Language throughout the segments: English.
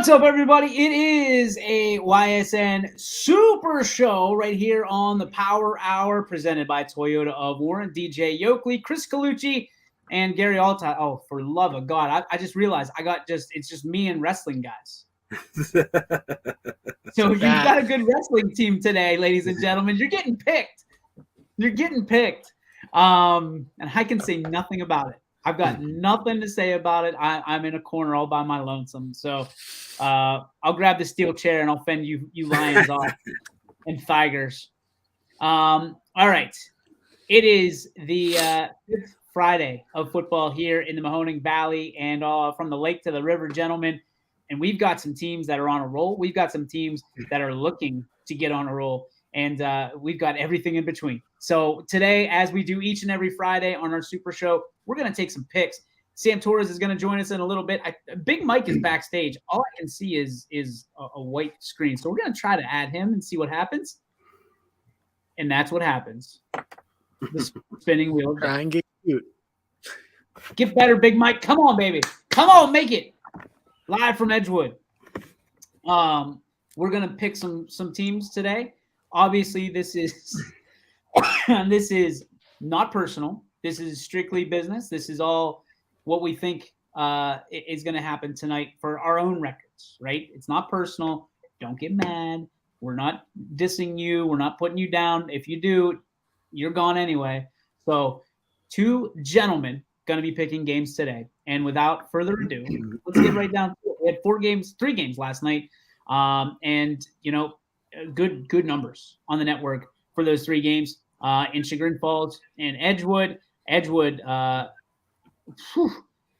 What's up, everybody? It is a YSN Super Show right here on the Power Hour, presented by Toyota of Warren. DJ Yoakley, Chris Colucci, and Gary Altai. Oh, for love of God! I just realized it's just me and wrestling guys. So you've got a good wrestling team today, ladies and gentlemen. You're getting picked. And I can say nothing about it. I've got nothing to say about it. I'm in a corner all by my lonesome. So I'll grab the steel chair and I'll fend you lions off and tigers. All right. It is the fifth Friday of football here in the Mahoning Valley and from the lake to the river, gentlemen. And we've got some teams that are on a roll. We've got some teams that are looking to get on a roll. And we've got everything in between. So today, as we do each and every Friday on our Super Show, we're going to take some picks. Sam Torres is going to join us in a little bit. Big Mike is backstage. All I can see is a white screen. So we're going to try to add him and see what happens. And that's what happens. The spinning wheel. Try and get cute. Get better, Big Mike. Come on, baby. Come on, make it. Live from Edgewood. We're going to pick some teams today. Obviously, this is not personal. This is strictly business. This is all what we think is going to happen tonight for our own records, right? It's not personal. Don't get mad. We're not dissing you. We're not putting you down. If you do, you're gone anyway. So, two gentlemen going to be picking games today. And without further ado, let's get right down to it. We had 3 games last night. And, you know, good numbers on the network for those 3 games in Chagrin Falls and Edgewood. Edgewood,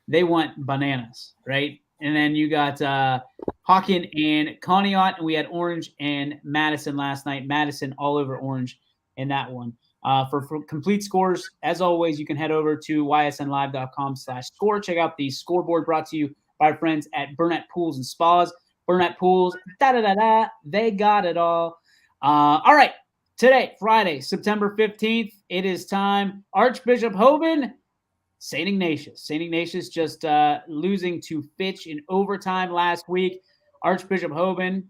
they went bananas, right? And then you got Hawken and Conneaut, and we had Orange and Madison last night. Madison all over Orange in that one. For complete scores, as always, you can head over to ysnlive.com/score. Check out the scoreboard brought to you by our friends at Burnett Pools and Spas. Burnett Pools, they got it all. All right, today, Friday, September 15th, it is time. Archbishop Hoban, St. Ignatius. St. Ignatius just losing to Fitch in overtime last week. Archbishop Hoban,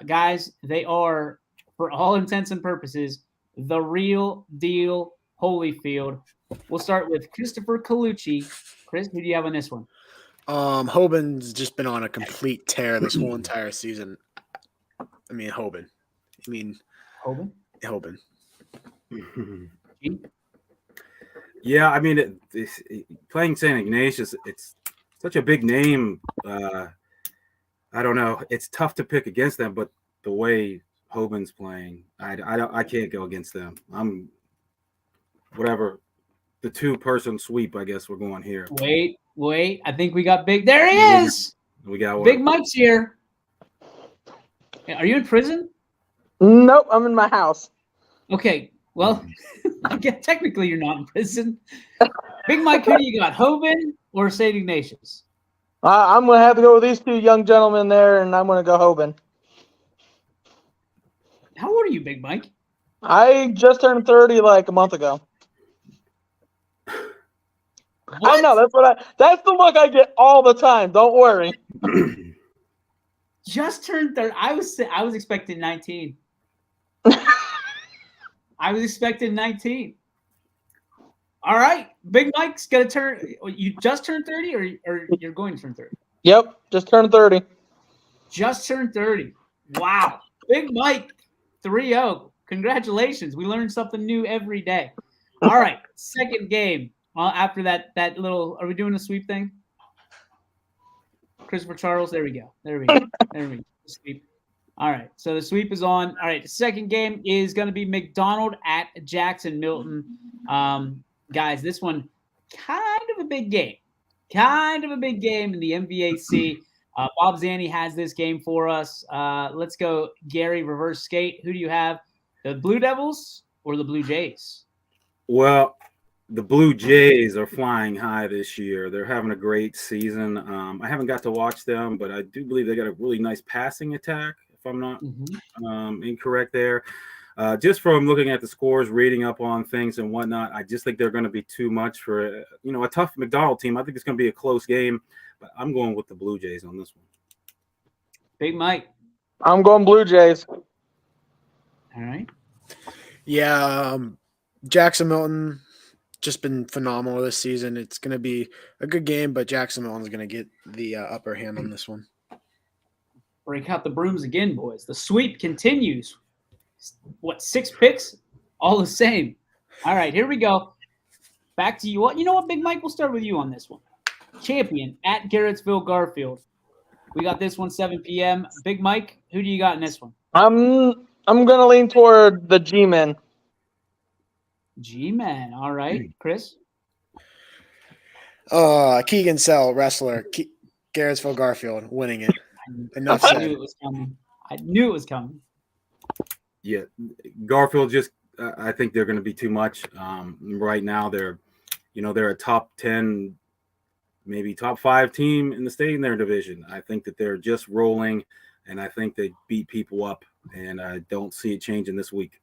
guys, they are, for all intents and purposes, the real deal Holyfield. We'll start with Christopher Colucci. Chris, who do you have on this one? Hoban's just been on a complete tear this whole entire season. I mean, Hoban. Hoban. Yeah, I mean, playing St. Ignatius, it's such a big name. I don't know. It's tough to pick against them, but the way Hoban's playing, I can't go against them. I'm whatever. The 2-person sweep, I guess we're going here. Wait. I think we got Big. There he is. We got Big Mike's here. Are you in prison? Nope, I'm in my house. Okay. Well, I guess technically you're not in prison. Big Mike, who do you got? Hoban or St. Ignatius? I'm going to have to go with these 2 young gentlemen there, and I'm going to go Hoban. How old are you, Big Mike? I just turned 30 like a month ago. What? I know, that's the look I get all the time. Don't worry. Just turned 30. I was expecting 19. I was expecting 19. All right. Big Mike's going to turn. You just turned 30 or you're going to turn 30? Yep, just turned 30. Just turned 30. Wow. Big Mike, 3-0. Congratulations. We learn something new every day. All right. Second game. After that little, are we doing a sweep thing? Christopher Charles. There we go. Sweep. All right. So the sweep is on. All right. The second game is going to be McDonald at Jackson Milton. Guys, this one kind of a big game. In the MVAC. Bob Zanny has this game for us. Let's go, Gary, reverse skate. Who do you have? The Blue Devils or the Blue Jays? Well, the Blue Jays are flying high this year. They're having a great season. I haven't got to watch them, but I do believe they got a really nice passing attack, if I'm not incorrect there. Just from looking at the scores, reading up on things and whatnot, I just think they're going to be too much for a tough McDonald team. I think it's going to be a close game, but I'm going with the Blue Jays on this one. Big Mike. I'm going Blue Jays. All right. Yeah, Jackson Milton just been phenomenal this season. It's going to be a good game, but Jackson Milton's going to get the upper hand on this one. Break out the brooms again, boys. The sweep continues. What, 6 picks? All the same. All right, here we go. Back to you. You know what, Big Mike? We'll start with you on this one. Champion at Garrettsville Garfield. We got this one 7 p.m. Big Mike, who do you got in this one? I'm gonna lean toward the G-Men. G-Man. All right, Chris. Keegan Sell, wrestler, Garrettsville Garfield, winning it. Enough I said. knew it was coming. I knew it was coming. Yeah, Garfield just I think they're going to be too much. Right now they're a top 10, maybe top 5 team in the state in their division. I think that they're just rolling, and I think they beat people up, and I don't see it changing this week.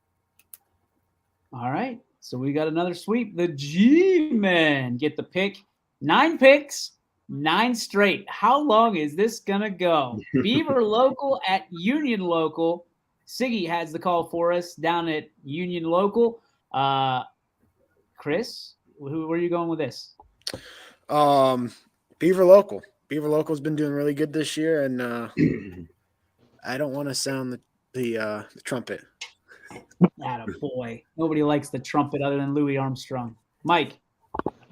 All right. So we got another sweep. The G-Men get the pick. 9 picks, 9 straight. How long is this going to go? Beaver Local at Union Local. Siggy has the call for us down at Union Local. Chris, where are you going with this? Beaver Local. Beaver Local's been doing really good this year, and I don't want to sound the trumpet. Atta boy. Nobody likes the trumpet other than Louis Armstrong. Mike.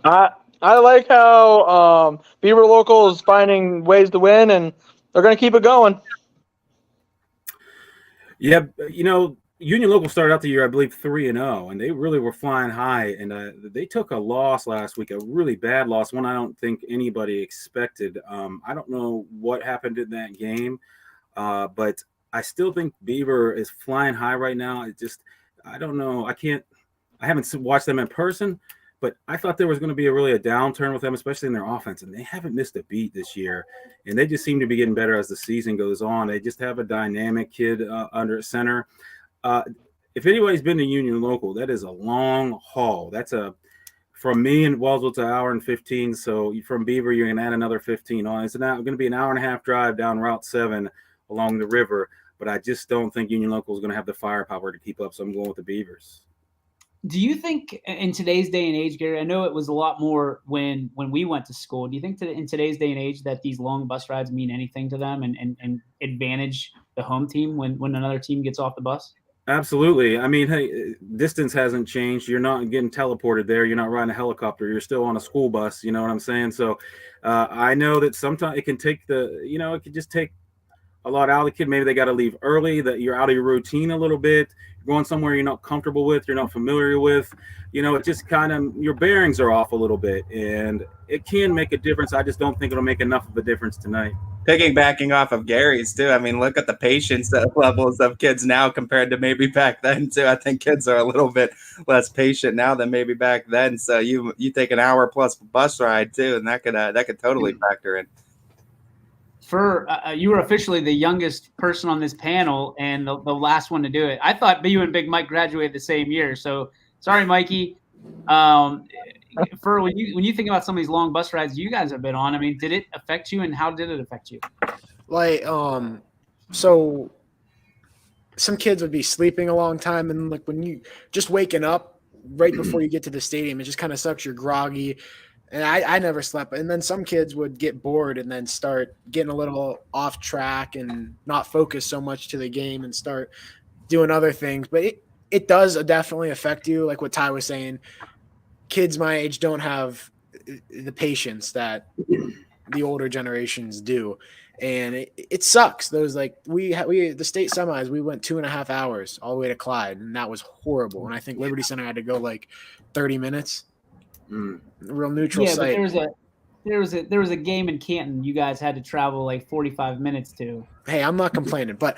I like how Beaver Local is finding ways to win, and they're going to keep it going. Yeah, Union Local started out the year, I believe, 3-0, and they really were flying high. And they took a loss last week, a really bad loss, one I don't think anybody expected. I don't know what happened in that game, but I still think Beaver is flying high right now. I don't know. I haven't watched them in person, but I thought there was going to be a downturn with them, especially in their offense, and they haven't missed a beat this year. And they just seem to be getting better as the season goes on. They just have a dynamic kid under center. If anybody's been to Union Local, that is a long haul. From me in Wellsville, it's an hour and 15. So from Beaver, you're going to add another 15 on. It's going to be an hour and a half drive down Route 7 along the river. But I just don't think Union Local is going to have the firepower to keep up. So I'm going with the Beavers. Do you think in today's day and age, Gary, I know it was a lot more when we went to school. Do you think in today's day and age that these long bus rides mean anything to them and advantage the home team when another team gets off the bus? Absolutely. I mean, hey, distance hasn't changed. You're not getting teleported there. You're not riding a helicopter. You're still on a school bus. You know what I'm saying? So I know that sometimes it can take it could just take a lot out of the kid. Maybe they got to leave early, that you're out of your routine a little bit. You're going somewhere you're not comfortable with, you're not familiar with. It just kind of, your bearings are off a little bit, and it can make a difference. I just don't think it'll make enough of a difference tonight. Piggybacking off of Gary's too. I mean, look at the patience levels of kids now compared to maybe back then too. I think kids are a little bit less patient now than maybe back then. So you take an hour plus bus ride too, and that could totally factor in. You were officially the youngest person on this panel and the last one to do it. I thought you and Big Mike graduated the same year. So sorry, Mikey. When you think about some of these long bus rides you guys have been on, I mean, did it affect you, and how did it affect you? Like, so some kids would be sleeping a long time, and like when you just waking up right before you get to the stadium, it just kind of sucks. You're groggy. And I never slept. And then some kids would get bored and then start getting a little off track and not focus so much to the game and start doing other things. But it does definitely affect you. Like what Ty was saying, kids my age don't have the patience that the older generations do. And it sucks. Those the state semis, we went 2.5 hours all the way to Clyde, and that was horrible. And I think Liberty Center had to go like 30 minutes. Real neutral site. But there was a game in Canton you guys had to travel like 45 minutes to. Hey, I'm not complaining, but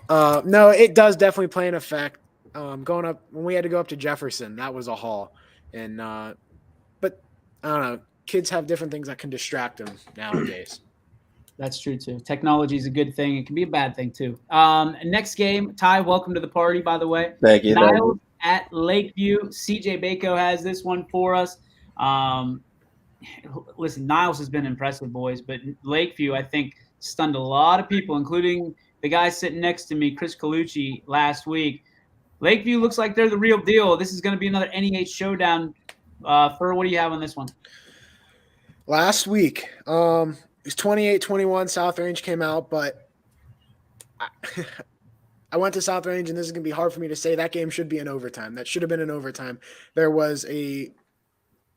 no, it does definitely play an effect. Going up when we had to go up to Jefferson, that was a haul, and but I don't know. Kids have different things that can distract them nowadays. That's true too. Technology is a good thing. It can be a bad thing too. Next game, Ty, welcome to the party, by the way. Thank you. Niles at Lakeview. CJ Bako has this one for us. listen, Niles has been impressive, boys, but Lakeview, I think, stunned a lot of people, including the guy sitting next to me, Chris Colucci, last week. Lakeview looks like they're the real deal. This is going to be another NEH showdown. Fur, what do you have on this one? Last week, it was 28-21. South Range came out, but I went to South Range, and this is going to be hard for me to say. That game should be in overtime. That should have been in overtime. There was a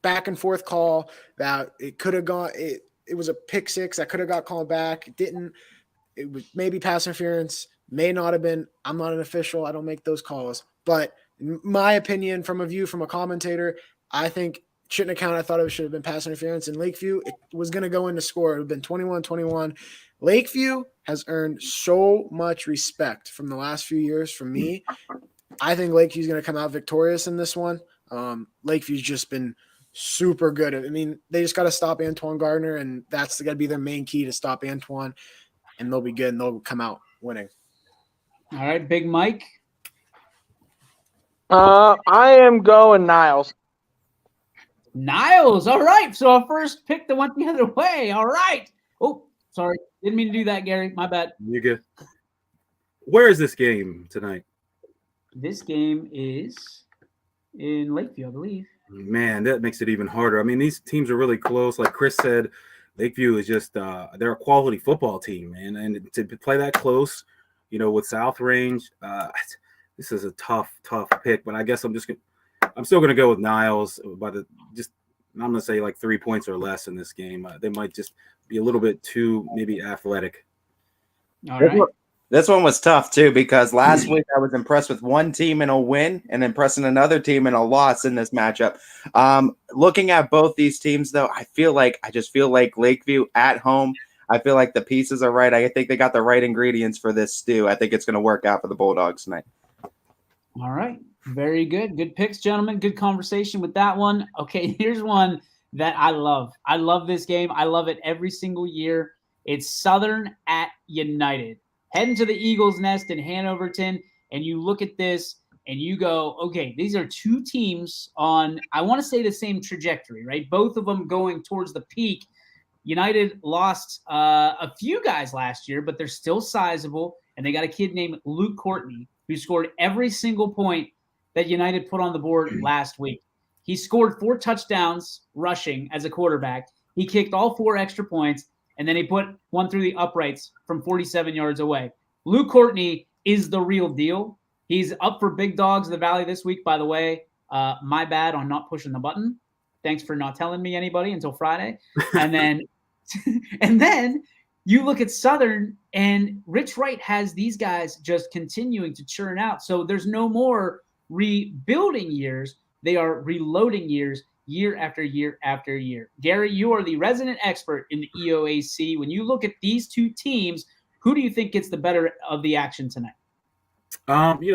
back and forth call that it could have gone. It was a pick six that could have got called back. It didn't. It was maybe pass interference. May not have been. I'm not an official. I don't make those calls. But in my opinion, from a commentator, I think shouldn't have counted. I thought it should have been pass interference. In Lakeview, it was going to go into score. It would have been 21-21. Lakeview has earned so much respect from the last few years from me. I think Lakeview's going to come out victorious in this one. Lakeview's just been super good. I mean, they just got to stop Antoine Gardner, and that's got to be their main key, to stop Antoine, and they'll be good, and they'll come out winning. All right, Big Mike. I am going Niles. Niles. All right. So our first pick that went the other way. All right. Oh, sorry. Didn't mean to do that, Gary. My bad. You good? Where is this game tonight? This game is in Lakeview, I believe. Man, that makes it even harder. I mean, these teams are really close. Like Chris said, Lakeview is just they're a quality football team, man. And to play that close, with South Range, this is a tough pick. But I guess I'm still gonna go with Niles. I'm gonna say like 3 points or less in this game. They might just be a little bit too maybe athletic. All right. This one was tough too, because last week I was impressed with one team in a win and impressing another team in a loss in this matchup. Looking at both these teams, though, I just feel like Lakeview at home. I feel like the pieces are right. I think they got the right ingredients for this stew. I think it's going to work out for the Bulldogs tonight. All right. Very good. Good picks, gentlemen. Good conversation with that one. Okay, here's one that I love. I love this game. I love it every single year. It's Southern at United. Heading to the Eagles' Nest in Hanoverton, and you look at this and you go, okay, these are two teams on, I want to say, the same trajectory, right? Both of them going towards the peak. United lost a few guys last year, but they're still sizable, and they got a kid named Luke Courtney who scored every single point that United put on the board last week. He scored 4 touchdowns rushing as a quarterback. He kicked all 4 extra points, and then he put one through the uprights from 47 yards away. Luke Courtney is the real deal. He's up for Big Dogs of the Valley this week, by the way. My bad on not pushing the button. Thanks for not telling me anybody until Friday. And then and then you look at Southern, and Rich Wright has these guys just continuing to churn out. So there's no more rebuilding years. They are reloading years, year after year after year. Gary, you are the resident expert in the EOAC. When you look at these two teams, who do you think gets the better of the action tonight?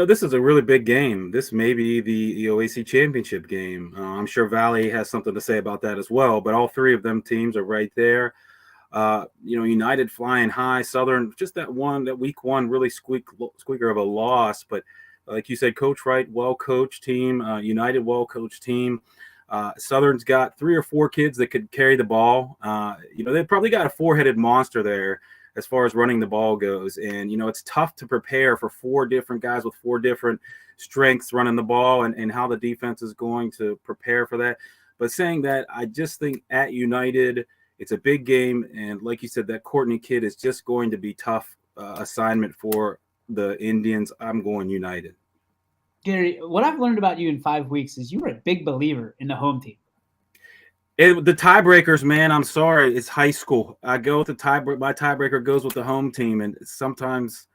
This is a really big game. This may be the EOAC championship game. I'm sure Valley has something to say about that as well, but all three of them teams are right there. United flying high, Southern, just that week one really squeaker of a loss. But like you said, Coach Wright, well-coached team, United, well-coached team. Southern's got 3 or 4 kids that could carry the ball. They've probably got a 4-headed monster there as far as running the ball goes. And, it's tough to prepare for 4 different guys with 4 different strengths running the ball and how the defense is going to prepare for that. But saying that, I just think at United, it's a big game. And like you said, that Courtney kid is just going to be tough assignment for the Indians. I'm going United. Gary, what I've learned about you in 5 weeks is you're a big believer in the home team. The tiebreakers, man, I'm sorry. It's high school. I go with the tiebreaker. My tiebreaker goes with the home team. And sometimes,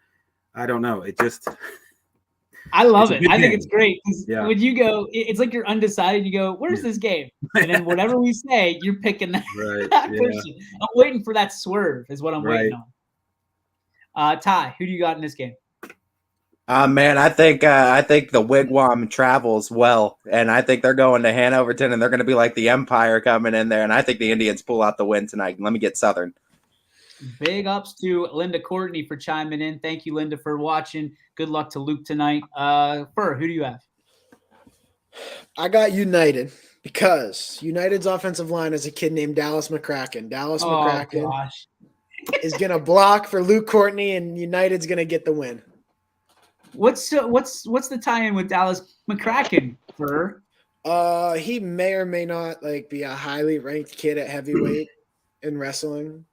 I don't know. It just – I love it. I think it's great. Yeah. When you go, it's like you're undecided. You go, where's this game? And then whatever we say, you're picking that, right. that person. I'm waiting for that swerve is what I'm waiting on. Ty, who do you got in this game? Man, I think the Wigwam travels well, and I think they're going to Hanoverton, and they're going to be like the Empire coming in there, and I think the Indians pull out the win tonight. Let me get Southern. Big ups to Linda Courtney for chiming in. Thank you, Linda, for watching. Good luck to Luke tonight. Fur, who do you have? I got United Because United's offensive line is a kid named Dallas McCracken. Dallas Oh McCracken gosh. is going to block for Luke Courtney, and United's going to get the win. What's the tie-in with Dallas McCracken for? He may or may not be a highly ranked kid at heavyweight in wrestling.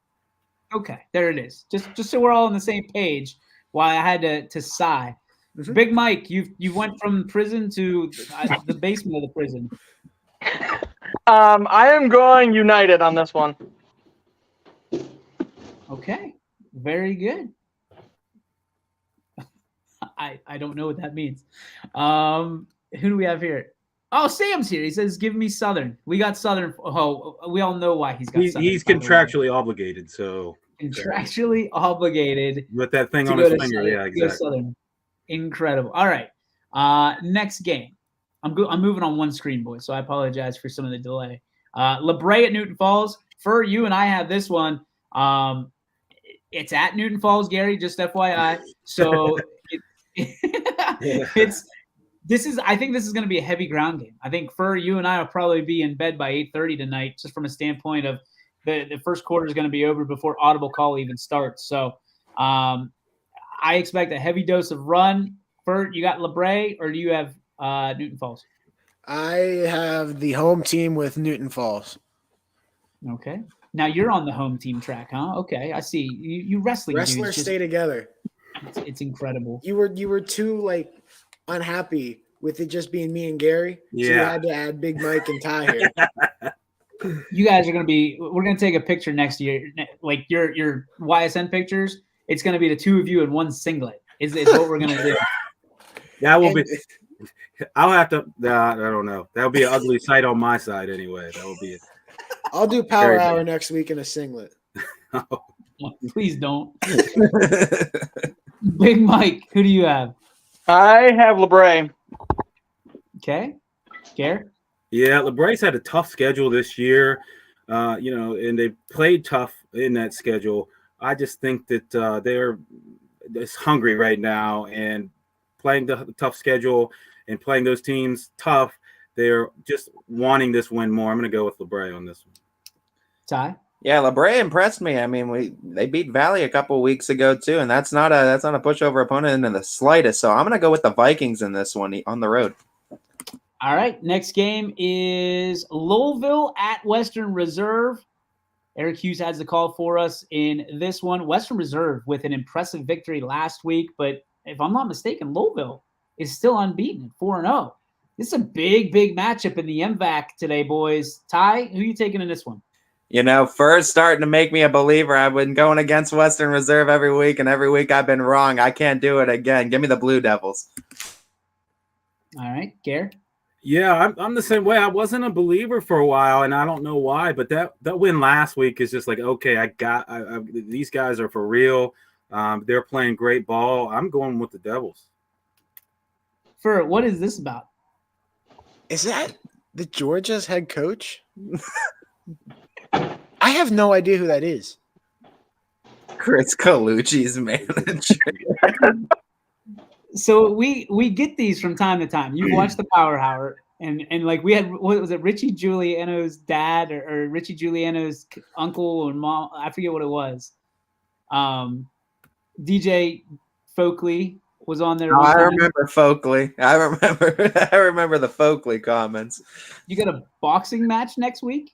Okay, there it is. Just so we're all on the same page. Why I had to sigh. Mhm. Big Mike, you went from prison to the basement of the prison. I am going United on this one. Okay, very good. I don't know what that means. Who do we have here? Oh, Sam's here. He says, "Give me Southern." We got Southern. Oh, we all know why he's got Southern. He's by the way. contractually obligated, so Contractually obligated with that thing to on go his to finger. Southern. Yeah, Go exactly. Southern. Incredible. All right. Next game. I'm moving on one screen, boys, so I apologize for some of the delay. LeBray at Newton Falls. For you and I have this one. It's at Newton Falls, Gary, just FYI. So I think this is going to be a heavy ground game. I think for you and I will probably be in bed by 8:30 tonight, just from a standpoint of the first quarter is going to be over before audible call even starts. So I expect a heavy dose of run. Fert, you got LeBray, or do you have Newton Falls? I have the home team with Newton Falls. Okay. Now you're on the home team track, huh? Okay, I see. You wrestling Wrestlers dudes, stay together. it's incredible. You were too unhappy with it just being me and Gary. So you Yeah. had to add Big Mike and Ty here. You guys are going to be – we're going to take a picture next year. Like your YSN pictures, it's going to be the two of you in one singlet is what we're going to do. That will And- be. I'll have to. I don't know. That'll be an ugly sight on my side anyway. That will be it. I'll do Power Very Hour good. next week in a singlet. Please don't. Big Mike, who do you have? I have LeBray. Okay. Gare? Yeah, LeBray's had a tough schedule this year, and they played tough in that schedule. I just think that they're just hungry right now, and playing the tough schedule and playing those teams tough, they're just wanting this win more. I'm going to go with LeBray on this one. Ty? Yeah, LeBray impressed me. I mean, they beat Valley a couple weeks ago too, and that's not a pushover opponent in the slightest. So I'm gonna go with the Vikings in this one on the road. All right. Next game is Louisville at Western Reserve. Eric Hughes has the call for us in this one. Western Reserve with an impressive victory last week, but if I'm not mistaken, Louisville is still unbeaten at 4-0. This is a big matchup in the MVAC today, boys. Ty, who are you taking in this one? First starting to make me a believer. I've been going against Western Reserve every week, and every week I've been wrong. I can't do it again. Give me the Blue Devils. All right. Gare? Yeah, I'm the same way. I wasn't a believer for a while, and I don't know why, but that win last week is just like, okay, these guys are for real. They're playing great ball. I'm going with the Devils. Fur, what is this about? Is that the Georgia's head coach? I have no idea who that is. Chris Colucci's manager. So we get these from time to time. You've watched the Power Hour, and like we had, what was it, Richie Giuliano's dad or Richie Giuliano's uncle and mom? I forget what it was. DJ Folkley was on there. one I time. remember Folkley. I remember the Folkley comments. You got a boxing match next week?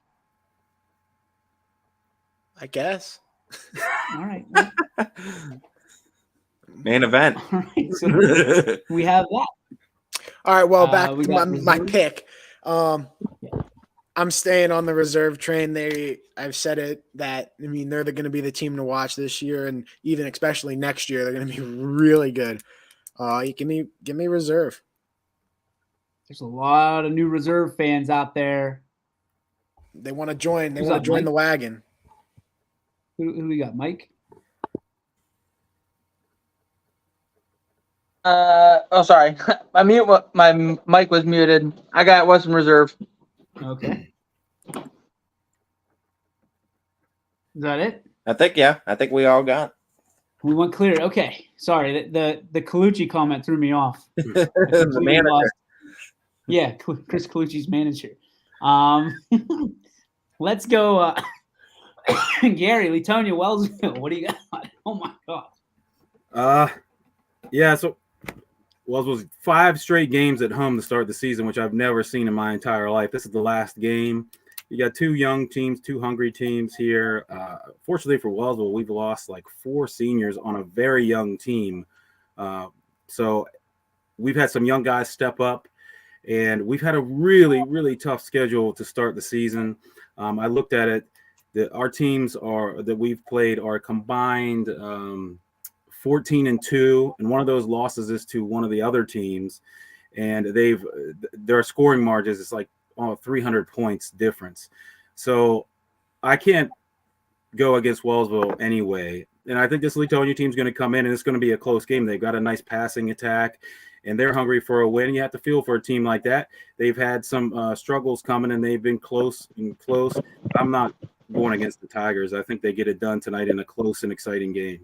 I guess. All right. Main event. All right. So we have that. All right, well, back we to got my reserve. pick. I'm staying on the reserve train. I've said it that, I mean, they're going to be the team to watch this year, and even especially next year, they're going to be really good. You give me reserve. There's a lot of new reserve fans out there. They want to join. They Who's want up, to join Mike? the wagon. Who we got? Mike? Sorry. My mic was muted. I got Western Reserve. Okay. Is that it? I think we all got. We went clear. Okay. Sorry. The Colucci comment threw me off. The manager. Yeah, Chris Colucci's manager. Let's go. Gary, Latonia, Wellsville. What do you got? Oh my God. Yeah. So Wells was 5 straight games at home to start the season, which I've never seen in my entire life. This is the last game. You got 2 young teams, 2 hungry teams here. Fortunately for Wellsville, we've lost like 4 seniors on a very young team. So we've had some young guys step up, and we've had a really, really tough schedule to start the season. I looked at it. Our teams that we've played are combined 14-2, and one of those losses is to one of the other teams, and their scoring margins is like 300 points difference. So I can't go against Wellsville anyway. And I think this Latonia team is going to come in, and it's going to be a close game. They've got a nice passing attack, and they're hungry for a win. You have to feel for a team like that. They've had some struggles coming, and they've been close. I'm not going against the Tigers. I think they get it done tonight in a close and exciting game.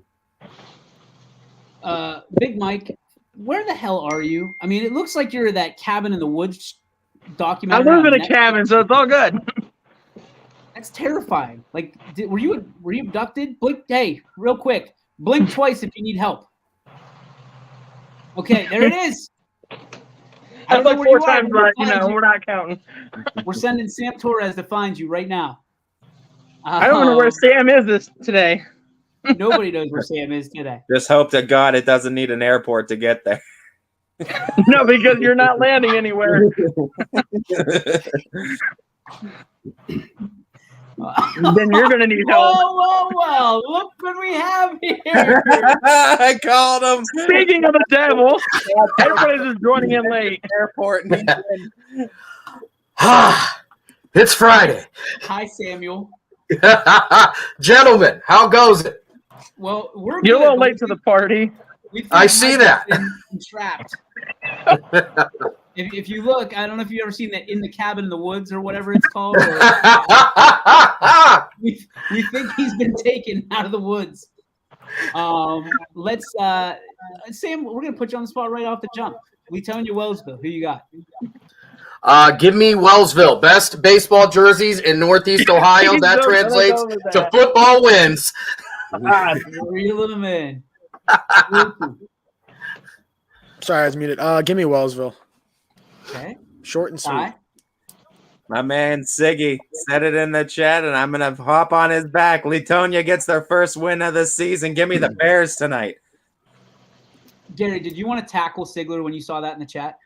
Big Mike, where the hell are you? I mean, it looks like you're that cabin in the woods I documentary. live in a cabin, so it's all good. That's terrifying. Like, were you abducted? Blink, hey, real quick, blink twice if you need help. Okay, there it is. I That's don't know like where 4 you are. times, We're but gonna find you. we're not counting. We're sending Sam Torres to find you right now. I don't know where Sam is today. Nobody knows where Sam is today. Just hope to God it doesn't need an airport to get there. No, because you're not landing anywhere. Then you're gonna need help. Well, look what we have here. I called him. Speaking of the devil, everybody's just joining in late. Airport. It's Friday. Hi, Samuel. Gentlemen, how goes it? Well, we're You're a good, little but late to the party. we think I see Mike that. has been trapped. If you look, I don't know if you've ever seen that In the Cabin in the Woods or whatever it's called. Or, we think he's been taken out of the woods. Let's Sam, we're gonna put you on the spot right off the jump. Latonia Wellsville, who you got? Give me Wellsville. Best baseball jerseys in Northeast Ohio. That translates to football wins. Reel them in. Sorry, I was muted. Give me Wellsville. Okay. Short and sweet. Ty? My man Siggy said it in the chat, and I'm gonna hop on his back. Latonia gets their first win of the season. Give me the Bears tonight. Gary, did you want to tackle Sigler when you saw that in the chat?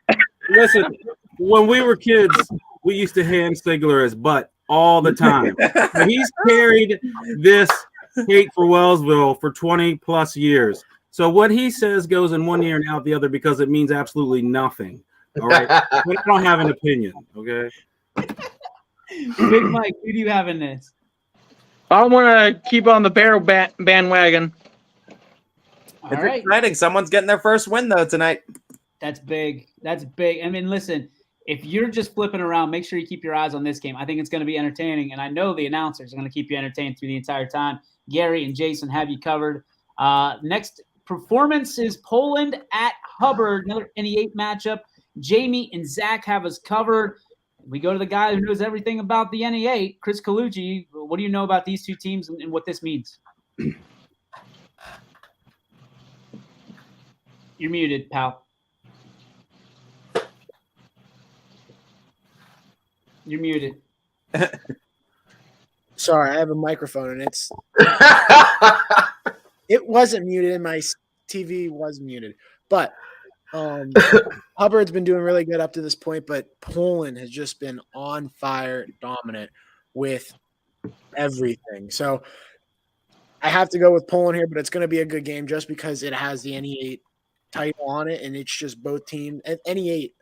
Listen, when we were kids, we used to hand Sigler his butt all the time. He's carried this hate for Wellsville for 20 plus years. So what he says goes in one ear and out the other because it means absolutely nothing. All right. I don't have an opinion. Okay. Big Mike, who do you have in this? I want to keep on the Bear bandwagon. All It's right. exciting. Someone's getting their first win though tonight. That's big. That's big. I mean, listen, if you're just flipping around, make sure you keep your eyes on this game. I think it's going to be entertaining, and I know the announcers are going to keep you entertained through the entire time. Gary and Jason have you covered. Next performance is Poland at Hubbard, another NE8 matchup. Jamie and Zach have us covered. We go to the guy who knows everything about the NE8, Chris Colucci. What do you know about these two teams and what this means? You're muted, pal. You're muted. Sorry, I have a microphone and it wasn't muted and my TV was muted. But Hubbard's been doing really good up to this point, but Poland has just been on fire, dominant with everything. So I have to go with Poland here, but it's going to be a good game just because it has the NE8 title on it, and it's just both teams. And NE8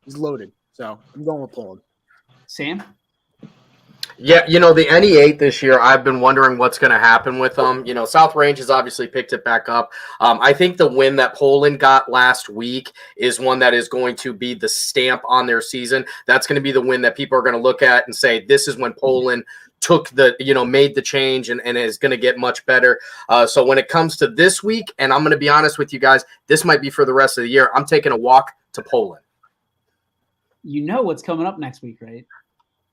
is loaded, so I'm going with Poland. Sam? Yeah, the NE8 this year, I've been wondering what's going to happen with them. South Range has obviously picked it back up. I think the win that Poland got last week is one that is going to be the stamp on their season. That's going to be the win that people are going to look at and say, this is when Poland took made the change and is going to get much better. So when it comes to this week, and I'm going to be honest with you guys, this might be for the rest of the year. I'm taking a walk to Poland. You know what's coming up next week, right?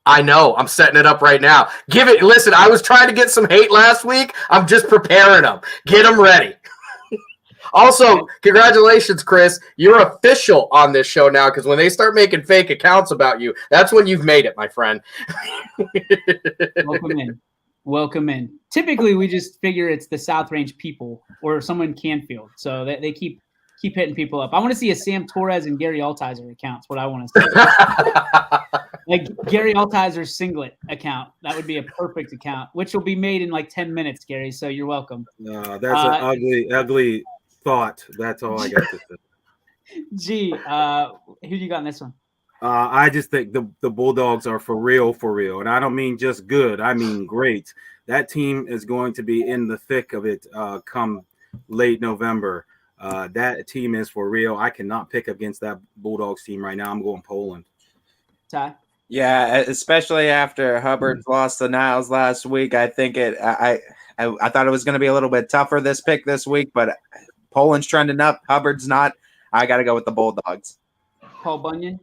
I know. I'm setting it up right now. Listen, I was trying to get some hate last week. I'm just preparing them. Get them ready. Also, congratulations, Chris. You're official on this show now, because when they start making fake accounts about you, that's when you've made it, my friend. Welcome in. Welcome in. Typically, we just figure it's the South Range people or someone in Canfield. So they keep hitting people up. I want to see a Sam Torres and Gary Altizer account. That's what I want to see. Like Gary Altizer's singlet account. That would be a perfect account, which will be made in like 10 minutes, Gary. So you're welcome. No, that's an ugly thought. That's all I got to say. Gee, who do you got in this one? I just think the Bulldogs are for real. And I don't mean just good. I mean great. That team is going to be in the thick of it come late November. That team is for real. I cannot pick against that Bulldogs team right now. I'm going Poland. Ty? Yeah, especially after Hubbard's lost to Niles last week. I think I thought it was going to be a little bit tougher this pick this week, but Poland's trending up. Hubbard's not. I got to go with the Bulldogs. Paul Bunyan?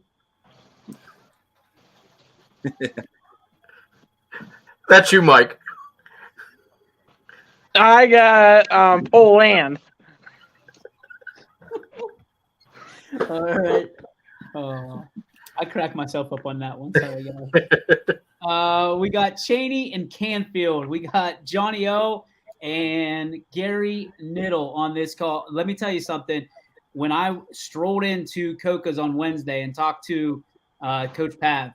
That's you, Mike. I got Poland. All right. I cracked myself up on that one. Sorry, guys. We got Cheney and Canfield. We got Johnny O and Gary Niddle on this call. Let me tell you something. When I strolled into Coca's on Wednesday and talked to Coach Pav,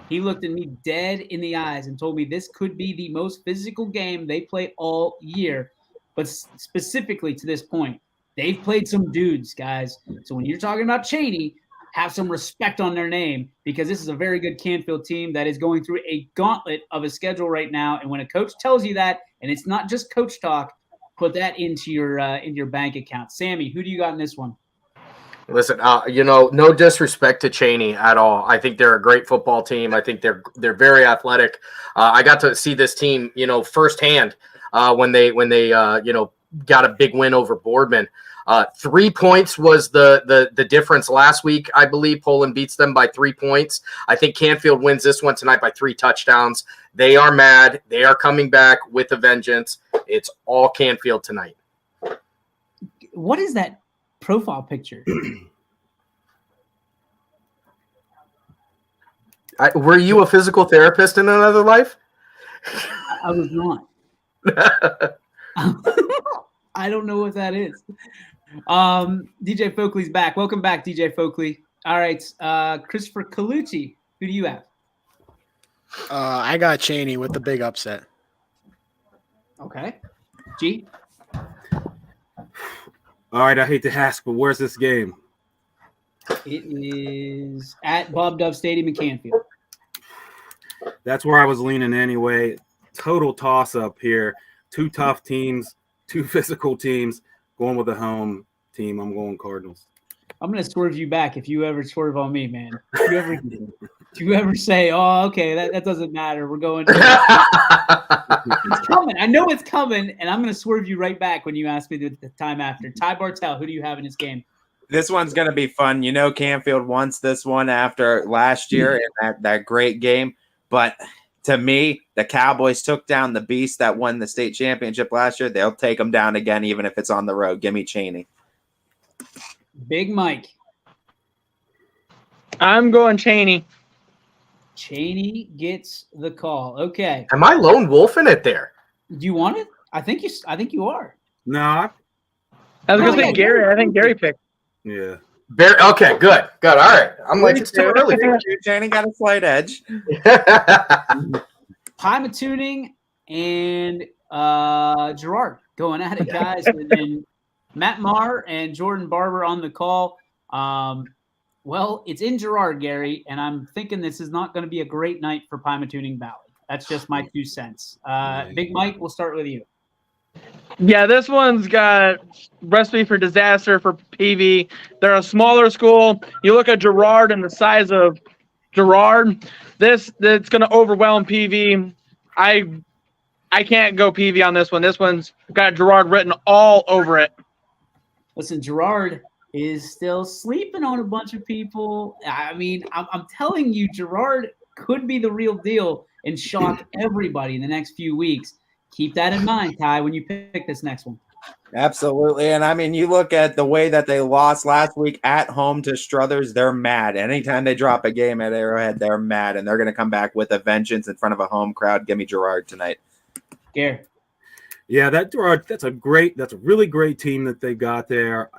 he looked at me dead in the eyes and told me this could be the most physical game they play all year. But specifically to this point, they've played some dudes, guys. So when you're talking about Cheney, have some respect on their name, because this is a very good Canfield team that is going through a gauntlet of a schedule right now. And when a coach tells you that, and it's not just coach talk, put that into your bank account. Sammy, who do you got in this one? Listen, no disrespect to Cheney at all. I think they're a great football team. I think they're very athletic. I got to see this team, firsthand when they got a big win over Boardman. 3 points was the difference last week. I believe Poland beats them by 3 points. I think Canfield wins this one tonight by 3 touchdowns. They are mad. They are coming back with a vengeance. It's all Canfield tonight. What is that profile picture? Were you a physical therapist in another life? I was not. I don't know what that is. DJ Folkley's back. Welcome back, DJ Folkley. All right, Christopher Colucci, who do you have? I got Cheney with the big upset. Okay. G? All right, I hate to ask, but where's this game? It is at Bob Dove Stadium in Canfield. That's where I was leaning anyway. Total toss-up here. 2 tough teams, 2 physical teams. Going with the home team. I'm going Cardinals. I'm going to swerve you back if you ever swerve on me, man. If you ever say, oh, okay, that doesn't matter. We're going. It's coming. I know it's coming, and I'm going to swerve you right back when you ask me the time after. Ty Bartell, who do you have in this game? This one's going to be fun. Canfield wants this one after last year in that great game. But to me, the Cowboys took down the beast that won the state championship last year. They'll take them down again, even if it's on the road. Give me Cheney. Big Mike. I'm going Cheney. Cheney gets the call. Okay. Am I lone wolfing it there? Do you want it? I think you are. No, I was going to say Gary. I think Gary picked. yeah. Okay, good. All right. I'm like, it's too early. Cheney got a slight edge. Pymatuning and Gerard going at it, guys. and Matt Maher and Jordan Barber on the call. Well, it's in Gerard, Gary, and I'm thinking this is not going to be a great night for Pymatuning Valley. That's just my 2 cents. Big Mike, we'll start with you. Yeah, this one's got recipe for disaster for PV. They're a smaller school. You look at Gerard and the size of Gerard. That's going to overwhelm PV. I can't go PV on this one. This one's got Gerard written all over it. Listen, Gerard is still sleeping on a bunch of people. I mean, I'm telling you, Gerard could be the real deal and shock everybody in the next few weeks. Keep that in mind, Ty, when you pick this next one. Absolutely. And I mean, you look at the way that they lost last week at home to Struthers, they're mad. Anytime they drop a game at Arrowhead, they're mad, and they're going to come back with a vengeance in front of a home crowd. Give me Girard tonight. Gary. Yeah, that's a really great team that they got there.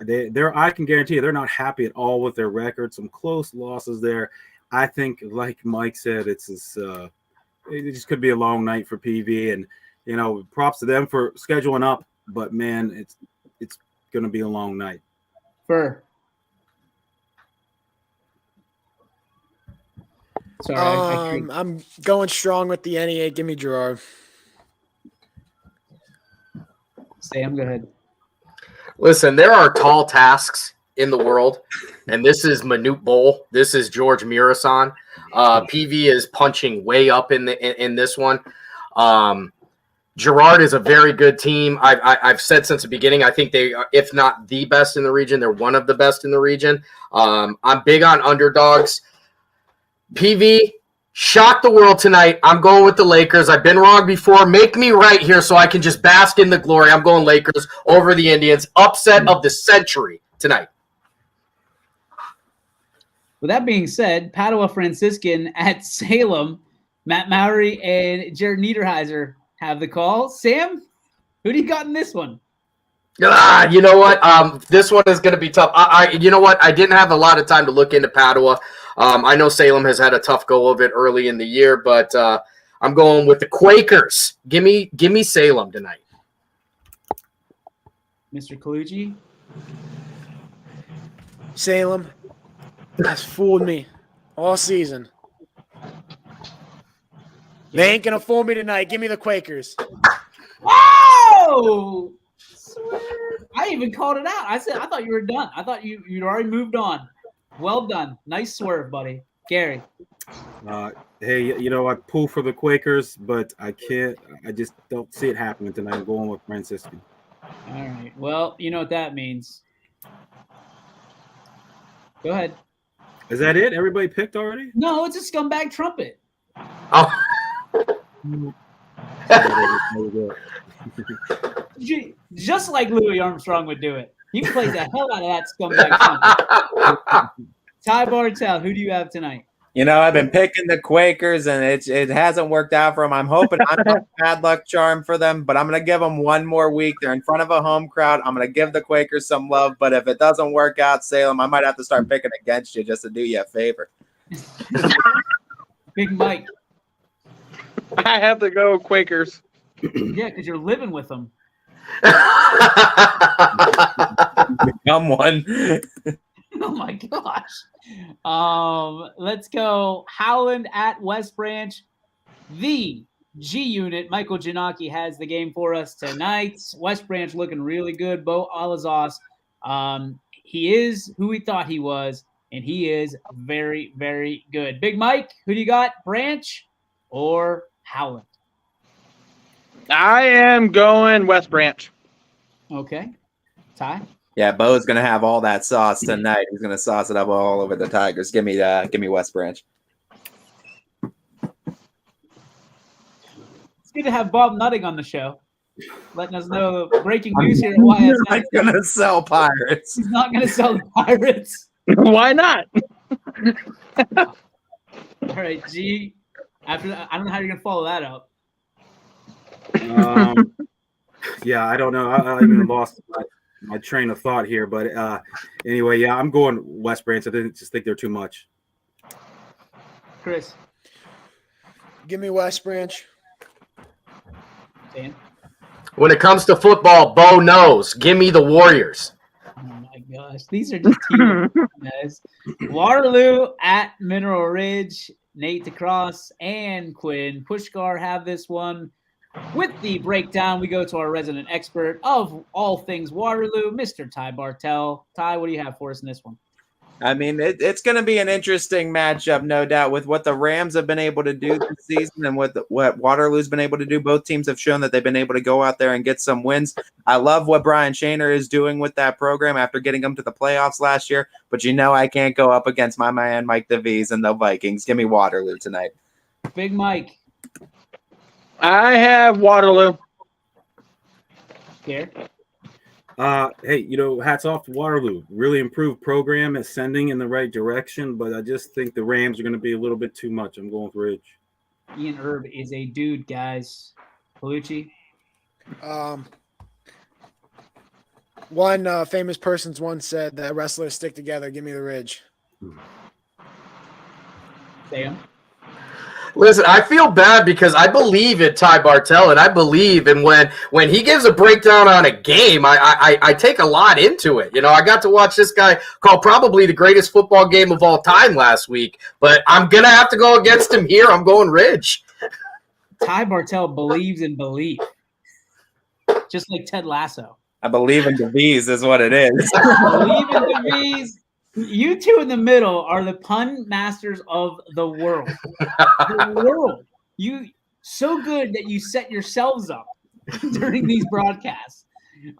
I can guarantee you they're not happy at all with their record. Some close losses there. I think, like Mike said, it just could be a long night for PV, and props to them for scheduling up. But man, it's going to be a long night. Fur. Sorry, I'm going strong with the NE8. Give me Girard. Sam, go ahead. Listen, there are tall tasks in the world, and this is Manute Bowl. This is George Mirasan. PV is punching way up in this one. Girard is a very good team. I've said since the beginning, I think they are, if not the best in the region, they're one of the best in the region. I'm big on underdogs. PV, shock the world tonight. I'm going with the Lakers. I've been wrong before. Make me right here so I can just bask in the glory. I'm going Lakers over the Indians. Upset of the century tonight. With that being said, Padua Franciscan at Salem, Matt Mowry and Jared Niederheiser have the call. Sam, who do you got in this one? You know what? This one is going to be tough. You know what? I didn't have a lot of time to look into Padua. I know Salem has had a tough go of it early in the year, but I'm going with the Quakers. Give me Salem tonight. Mr. Colucci? Salem has fooled me all season. They ain't going to fool me tonight. Give me the Quakers. Whoa! I even called it out. I thought you were done. I thought you'd already moved on. Well done. Nice swerve, buddy. Gary. Hey, I pull for the Quakers, but I can't. I just don't see it happening tonight. I'm going with Franciscan. All right. Well, you know what that means. Go ahead. Is that it? Everybody picked already? No, it's a scumbag trumpet. Oh. Just like Louis Armstrong would do it. He plays the hell out of that scumbag trumpet. Ty Bartell, who do you have tonight? I've been picking the Quakers, and it hasn't worked out for them. I'm hoping I'm not a bad luck charm for them, but I'm going to give them one more week. They're in front of a home crowd. I'm going to give the Quakers some love, but if it doesn't work out, Salem, I might have to start picking against you just to do you a favor. Big Mike. I have to go Quakers. Yeah, because you're living with them. Become one. Oh my gosh. Let's go Howland at West Branch. The G Unit, Michael Janaki has the game for us tonight. West Branch looking really good. Bo Alazos, he is who we thought he was, and he is very, very good. Big Mike, who do you got? Branch or Howland? I am going West Branch. Okay. Ty? Yeah, Bo's going to have all that sauce tonight. He's going to sauce it up all over the Tigers. Give me West Branch. It's good to have Bob Nutting on the show, letting us know breaking news here at YSN. He's not going to sell Pirates. He's not going to sell the Pirates. Why not? All right, G. After that, I don't know how you're going to follow that up. Yeah, I don't know. I even lost my train of thought here, but anyway, yeah, I'm going West Branch. I just think they're too much. Chris. Give me West Branch. Dan. When it comes to football, Bo knows. Give me the Warriors. Oh my gosh, these are just team guys. Waterloo at Mineral Ridge. Nate DeCross and Quinn Pushkar have this one. With the breakdown, we go to our resident expert of all things Waterloo, Mr. Ty Bartell. Ty, what do you have for us in this one? I mean, it's going to be an interesting matchup, no doubt, with what the Rams have been able to do this season and what Waterloo's been able to do. Both teams have shown that they've been able to go out there and get some wins. I love what Brian Shaner is doing with that program after getting them to the playoffs last year, but I can't go up against my man Mike DeVries and the Vikings. Give me Waterloo tonight. Big Mike. I have Waterloo. Here. Hey, hats off to Waterloo. Really improved program, ascending in the right direction, but I just think the Rams are going to be a little bit too much. I'm going with Ridge. Ian Herb is a dude, guys. Palucci. One famous person's once said that wrestlers stick together. Give me the Ridge. Sam. Listen, I feel bad because I believe in Ty Bartel, and I believe in when he gives a breakdown on a game, I take a lot into it. I got to watch this guy call probably the greatest football game of all time last week, but I'm going to have to go against him here. I'm going Ridge. Ty Bartel believes in belief, just like Ted Lasso. I believe in DeVries is what it is. Believe in DeVries. You two in the middle are the pun masters of the world. The world. You so good that you set yourselves up during these broadcasts.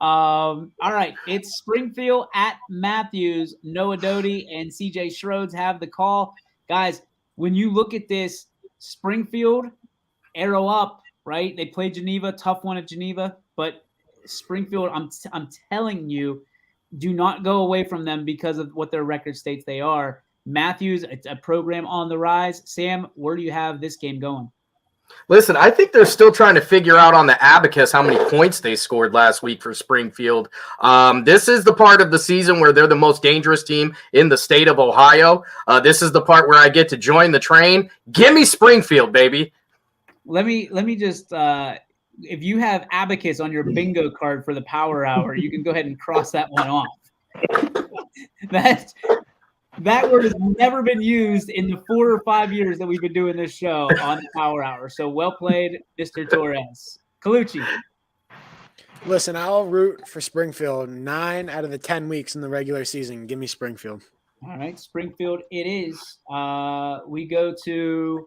All right, it's Springfield at Matthews. Noah Doty and CJ Schroeds have the call. Guys, when you look at this, Springfield, arrow up, right? They played Geneva, tough one at Geneva, but Springfield, I'm telling you, do not go away from them because of what their record states they are. Matthews, it's a program on the rise. Sam, where do you have this game going? Listen, I think they're still trying to figure out on the abacus how many points they scored last week for Springfield. This is the part of the season where they're the most dangerous team in the state of Ohio. This is the part where I get to join the train. Give me Springfield, baby. Let me just if you have abacus on your bingo card for the power hour, you can go ahead and cross that one off. That word has never been used in the 4 or 5 years that we've been doing this show on the power hour. So well played, Mr. Torres. Colucci. Listen, I'll root for Springfield 9 out of the 10 weeks in the regular season. Give me Springfield. All right, Springfield it is. We go to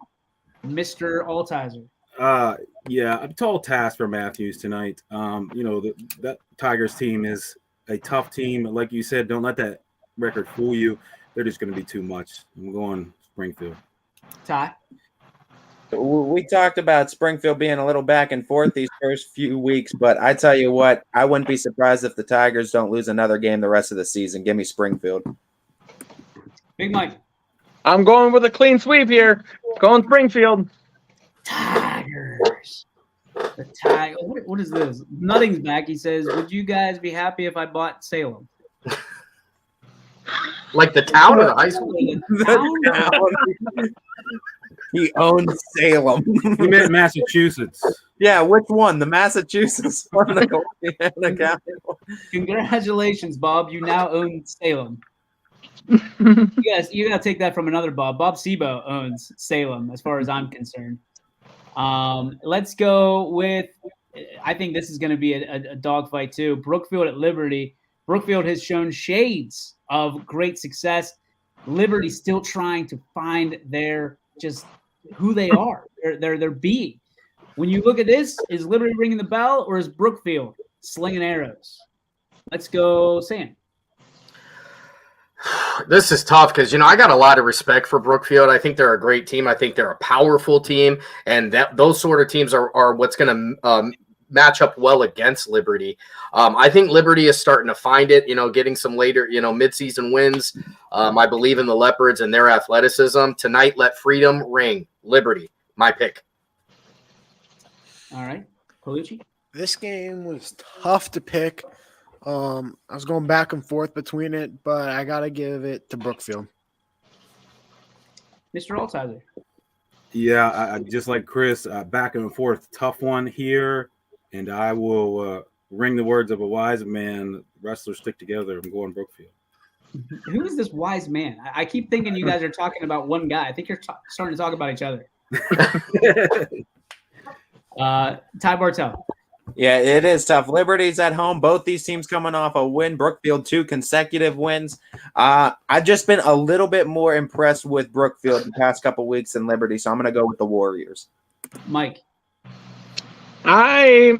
Mr. Altizer. Yeah, a tall task for Matthews tonight. That Tigers team is a tough team. Like you said, don't let that record fool you. They're just going to be too much. I'm going Springfield. Ty. We talked about Springfield being a little back and forth these first few weeks, but I tell you what, I wouldn't be surprised if the Tigers don't lose another game the rest of the season. Give me Springfield. Big Mike. I'm going with a clean sweep here. Going Springfield. Tigers. The Tiger. What is this? Nothing's back. He says, would you guys be happy if I bought Salem? Like the town or the high school? He owns Salem. He meant Massachusetts. Yeah, which one? The Massachusetts one? The County one? Congratulations, Bob. You now own Salem. Yes, you got to take that from another Bob. Bob Sebo owns Salem, as far as I'm concerned. Let's go with, I think this is going to be a dogfight too. Brookfield at Liberty. Brookfield has shown shades of great success. Liberty still trying to find their just who they are, their being. When you look at this, is Liberty ringing the bell or is Brookfield slinging arrows? Let's go, Sam. This is tough because, I got a lot of respect for Brookfield. I think they're a great team. I think they're a powerful team, and those sort of teams are what's going to match up well against Liberty. I think Liberty is starting to find it, getting some later, midseason wins. I believe in the Leopards and their athleticism. Tonight, let freedom ring. Liberty, my pick. All right. Colucci? This game was tough to pick. I was going back and forth between it, but I got to give it to Brookfield. Mr. Altizer. Yeah, I just like Chris, back and forth. Tough one here, and I will ring the words of a wise man. Wrestlers stick together. I'm going Brookfield. Who is this wise man? I keep thinking you guys are talking about one guy. I think you're starting to talk about each other. Ty Bartel. Yeah, it is tough. Liberty's at home. Both these teams coming off a win. Brookfield, 2 consecutive wins. I've just been a little bit more impressed with Brookfield the past couple weeks than Liberty, so I'm going to go with the Warriors. Mike. Same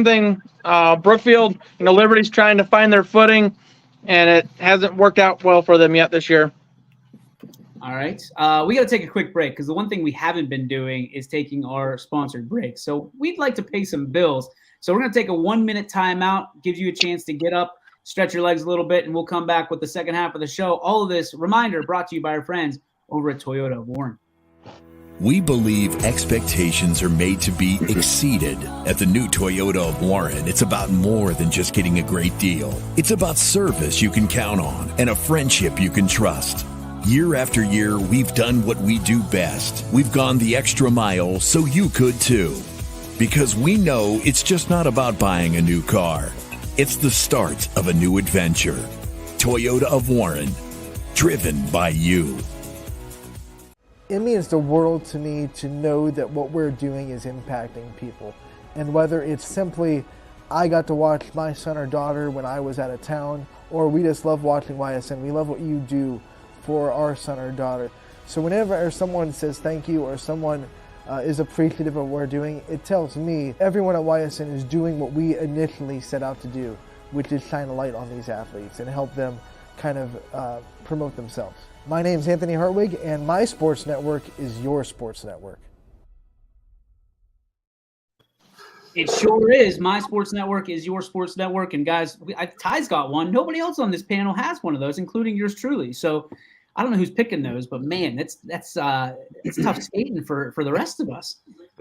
thing. Brookfield, Liberty's trying to find their footing, and it hasn't worked out well for them yet this year. All right. We got to take a quick break because the one thing we haven't been doing is taking our sponsored break. So we'd like to pay some bills. So we're going to take a 1-minute timeout, gives you a chance to get up, stretch your legs a little bit, and we'll come back with the second half of the show. All of this, reminder, brought to you by our friends over at Toyota of Warren. We believe expectations are made to be exceeded. At the new Toyota of Warren, it's about more than just getting a great deal. It's about service you can count on and a friendship you can trust. Year after year, we've done what we do best. We've gone the extra mile so you could too. Because we know it's just not about buying a new car. It's the start of a new adventure. Toyota of Warren, driven by you. It means the world to me to know that what we're doing is impacting people. And whether it's simply, I got to watch my son or daughter when I was out of town, or we just love watching YSN. We love what you do for our son or daughter. So whenever someone says thank you or someone is appreciative of what we're doing, it tells me everyone at YSN is doing what we initially set out to do, which is shine a light on these athletes and help them kind of promote themselves. My name is Anthony Hartwig, and my sports network is your sports network. It sure is. My sports network is your sports network. And guys, Ty's got one. Nobody else on this panel has one of those, including yours truly. So I don't know who's picking those, but man, it's tough skating for the rest of us.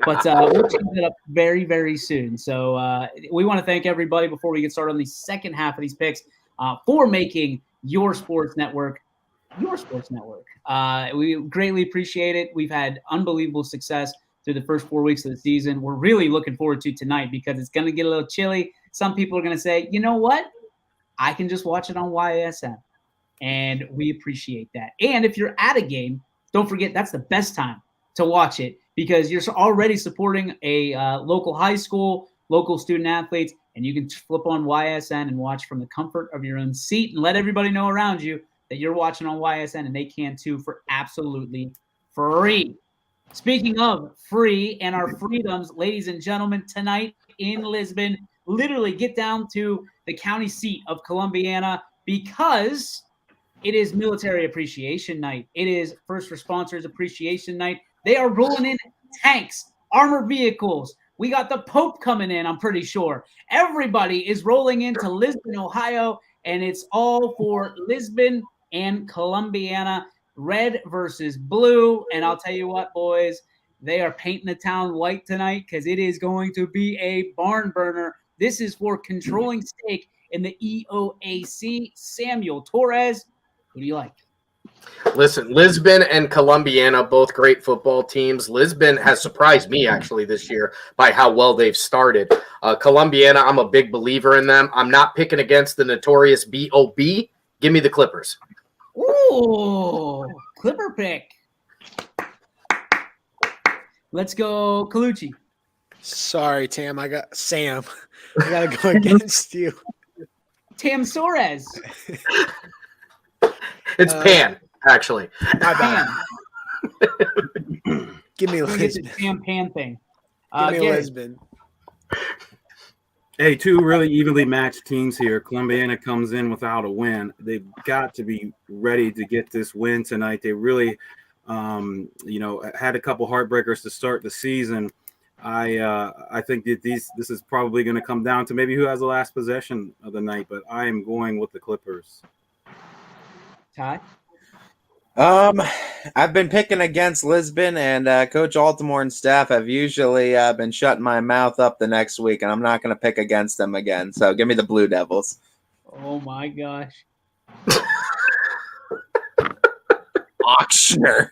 But we'll change it up very, very soon. So we want to thank everybody before we get started on the second half of these picks for making your sports network. We greatly appreciate it. We've had unbelievable success through the first 4 weeks of the season. We're really looking forward to tonight because it's going to get a little chilly. Some people are going to say, you know what? I can just watch it on YSN. And we appreciate that. And if you're at a game, don't forget that's the best time to watch it because you're already supporting a local high school, local student athletes, and you can flip on YSN and watch from the comfort of your own seat and let everybody know around you that you're watching on YSN, and they can too for absolutely free. Speaking of free and our freedoms, ladies and gentlemen, tonight in Lisbon, literally get down to the county seat of Columbiana because it is Military Appreciation Night. It is First Responders Appreciation Night. They are rolling in tanks, armored vehicles. We got the Pope coming in, I'm pretty sure. Everybody is rolling into Lisbon, Ohio, and it's all for Lisbon and Columbiana, red versus blue. And I'll tell you what, boys, they are painting the town white tonight because it is going to be a barn burner. This is for controlling stake in the EOAC. Samuel Torres, who do you like? Listen, Lisbon and Columbiana, both great football teams. Lisbon has surprised me actually this year by how well they've started. Columbiana, I'm a big believer in them. I'm not picking against the notorious B.O.B. Give me the Clippers. Ooh, Clipper pick. Let's go, Colucci. Sorry, Tam. I got Sam. I got to go against you. Tam Soares. It's Pan, actually. Pan. Give me Get the Lisbon. Tam Pan thing. Give me Gary. Lisbon. Hey, two really evenly matched teams here. Columbiana comes in without a win. They've got to be ready to get this win tonight. They really, had a couple heartbreakers to start the season. I think that this is probably going to come down to maybe who has the last possession of the night, but I am going with the Clippers. Ty? I've been picking against Lisbon, and Coach Altimore and staff have usually been shutting my mouth up the next week, and I'm not going to pick against them again. So give me the Blue Devils. Oh my gosh. Auctioner.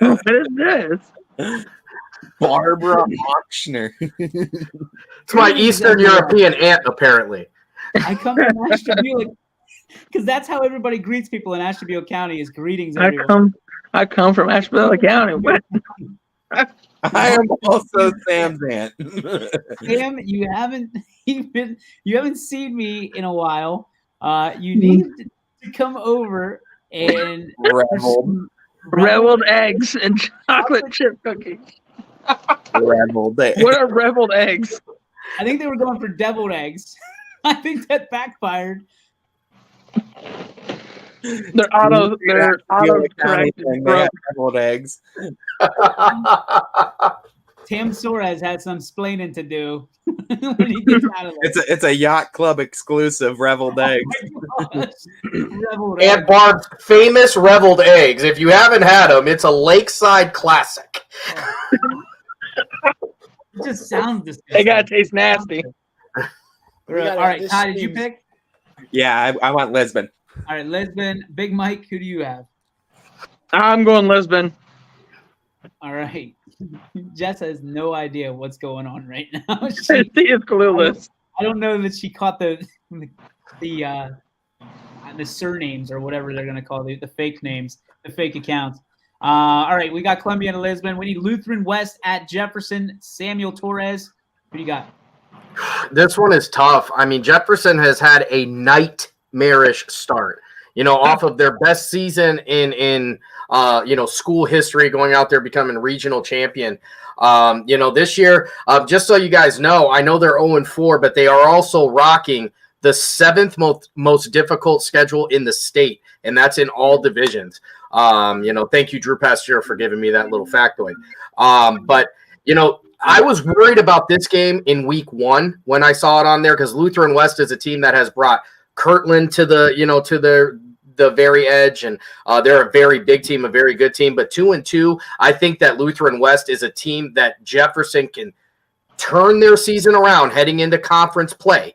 What is this? Barbara Auctioner. It's my Eastern European aunt, apparently. I come from Ashtabula because that's how everybody greets people in Ashtabula County is greetings. Everyone. I come from Ashtabula County. I am also Sam's aunt. Sam, you haven't seen me in a while. You need to come over and Reveled eggs and chocolate chip cookies. Reveled eggs. What are reveled eggs? I think they were going for deviled eggs. I think that backfired. They're auto corrected. They have deviled eggs. Tim Suarez had some splaining to do when he gets out of there. It's a yacht club exclusive reveled eggs. Oh my gosh. Reveled And egg. Barb's famous reveled eggs. If you haven't had them, it's a lakeside classic. It just sounds disgusting. They gotta taste nasty. All right, this Ty, did you seems- pick? Yeah, I want Lisbon. All right, Lisbon. Big Mike, who do you have? I'm going Lisbon. All right. Jess has no idea what's going on right now. She is clueless. I don't know that she caught the surnames or whatever they're going to call the fake names, the fake accounts. All right, we got Columbia and Lisbon. We need Lutheran West at Jefferson. Samuel Torres. What do you got? This one is tough. I mean, Jefferson has had a nightmarish start. Off of their best season in school history, going out there becoming regional champion. This year, just so you guys know, I know they're 0-4, but they are also rocking the 7th most difficult schedule in the state, and that's in all divisions. Thank you, Drew Pasteur, for giving me that little factoid. But I was worried about this game in week 1 when I saw it on there, because Lutheran West is a team that has brought Kirtland to the very edge, and they're a very big team, a very good team. But 2-2, I think that Lutheran West is a team that Jefferson can turn their season around heading into conference play.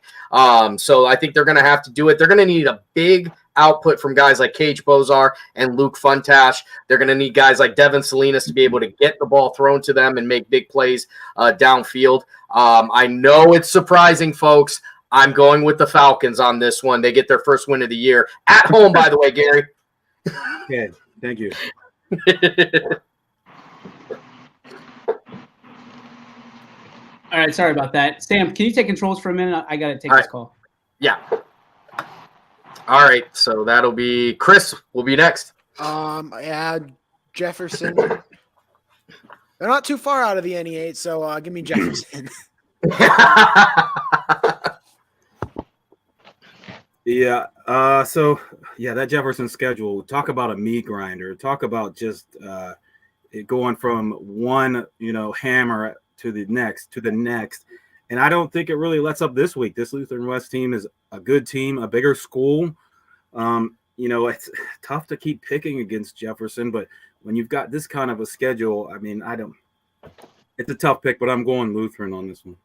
So I think they're going to have to do it. They're going to need a big output from guys like Cage Bozar and Luke Funtash. They're going to need guys like Devin Salinas to be able to get the ball thrown to them and make big plays downfield. I know it's surprising, folks. I'm going with the Falcons on this one. They get their first win of the year at home, by the way, Gary. Okay, thank you. All right, sorry about that. Sam, can you take controls for a minute? I got to take All this right. call. Yeah. All right, so that'll be Chris. Will be next. Yeah, Jefferson. They're not too far out of the NE8, so give me Jefferson. Yeah. That Jefferson schedule. Talk about a meat grinder. Talk about just it going from one, hammer to the next. And I don't think it really lets up this week. This Lutheran West team is a good team, a bigger school. It's tough to keep picking against Jefferson, but when you've got this kind of a schedule, it's a tough pick, but I'm going Lutheran on this one.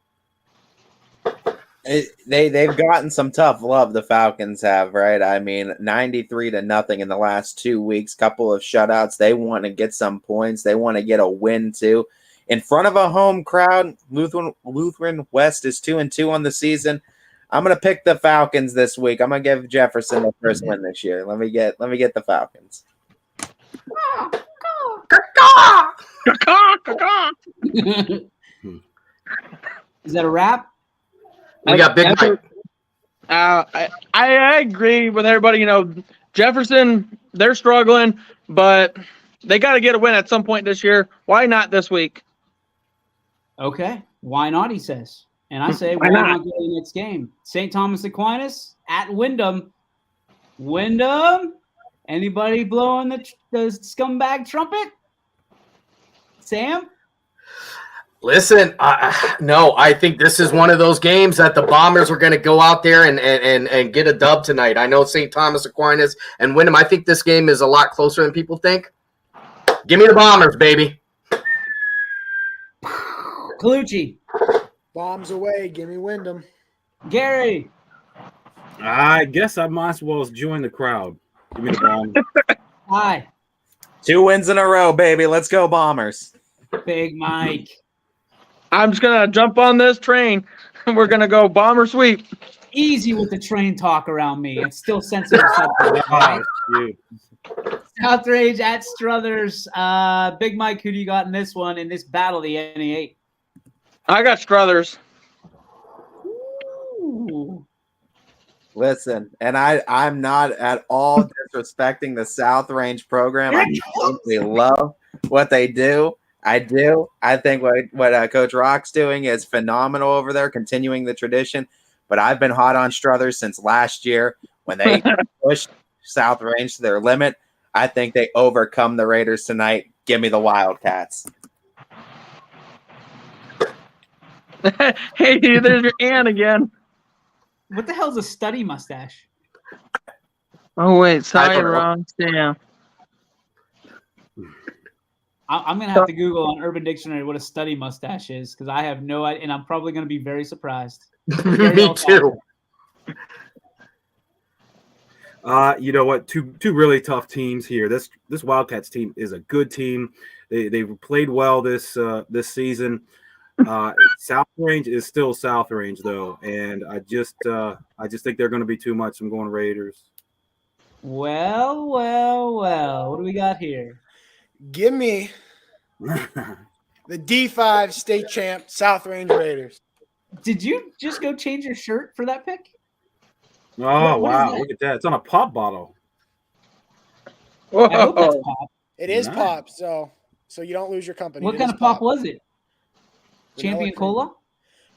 They've gotten some tough love, the Falcons have, right? 93-0 in the last 2 weeks, couple of shutouts. They want to get some points. They want to get a win too. In front of a home crowd, Lutheran West is 2-2 on the season. I'm going to pick the Falcons this week. I'm going to give Jefferson the first win this year. Let me get the Falcons. Is that a wrap? We got Big Mike. I agree with everybody. Jefferson, they're struggling, but they got to get a win at some point this year. Why not this week? Okay. Why not, he says. And I say, why not go to the next game? St. Thomas Aquinas at Wyndham. Anybody blowing the scumbag trumpet? Sam? Listen, no, I think this is one of those games that the Bombers are going to go out there and get a dub tonight. I know St. Thomas Aquinas and Wyndham. I think this game is a lot closer than people think. Give me the Bombers, baby. Colucci. Bombs away. Give me Wyndham. Gary. I guess I might as well join the crowd. Give me the bomb. Hi. 2 wins in a row, baby. Let's go, Bombers. Big Mike. I'm just going to jump on this train. We're going to go Bomber sweep. Easy with the train talk around me. It's still sensitive subject. Right? Outrage at Struthers. Big Mike, who do you got in this one, in this battle, the NE8? I got Struthers. Ooh. Listen, and I'm not at all disrespecting the South Range program. I absolutely love what they do. I do. I think what Coach Rock's doing is phenomenal over there, continuing the tradition. But I've been hot on Struthers since last year when they pushed South Range to their limit. I think they overcome the Raiders tonight. Give me the Wildcats. Hey, there's your Ann again. What the hell's a study mustache? Oh wait, sorry, don't know. wrong Sam. I'm gonna have to Google on Urban Dictionary what a study mustache is because I have no idea, and I'm probably gonna be very surprised. Me too. You know what? Two really tough teams here. This Wildcats team is a good team. They've played well this season. South Range is still South Range though, and I just think they're going to be too much. I'm going Raiders. Well. What do we got here? Give me the D5 state champ South Range Raiders. Did you just go change your shirt for that pick? Oh, What is wow. that? Look at that. It's on a pop bottle. I hope that's Whoa. pop. It is Nice. pop, so you don't lose your company. What It kind is of pop was it? Vanilla Champion cream.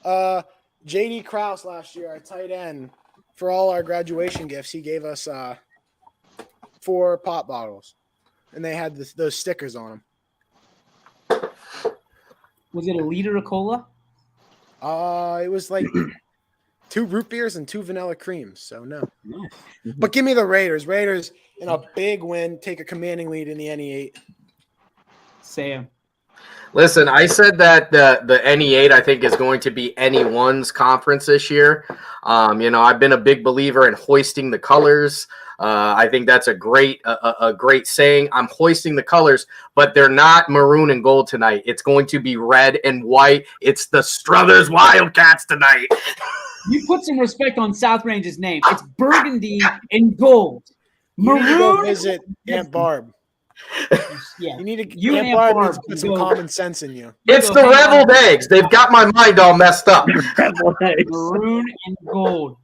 Cola? JD Kraus last year, our tight end, for all our graduation gifts, he gave us 4 pop bottles, and they had those stickers on them. Was it a liter of cola? It was like 2 root beers and 2 vanilla creams. So no, Nice. but give me the Raiders. Raiders in a big win, take a commanding lead in the NE8. Sam. Listen, I said that the NE8 I think is going to be NE1's conference this year. I've been a big believer in hoisting the colors. I think that's a great saying. I'm hoisting the colors, but they're not maroon and gold tonight. It's going to be red and white. It's the Struthers Wildcats tonight. You put some respect on South Range's name. It's burgundy and gold. You need to go Maroon. visit Aunt Barb. Yeah. You need to. You and Aunt Barb Aunt needs to Barb put some go. common sense in you. It's Go the hang out. reveled eggs. They've got my mind all messed up. Maroon and gold.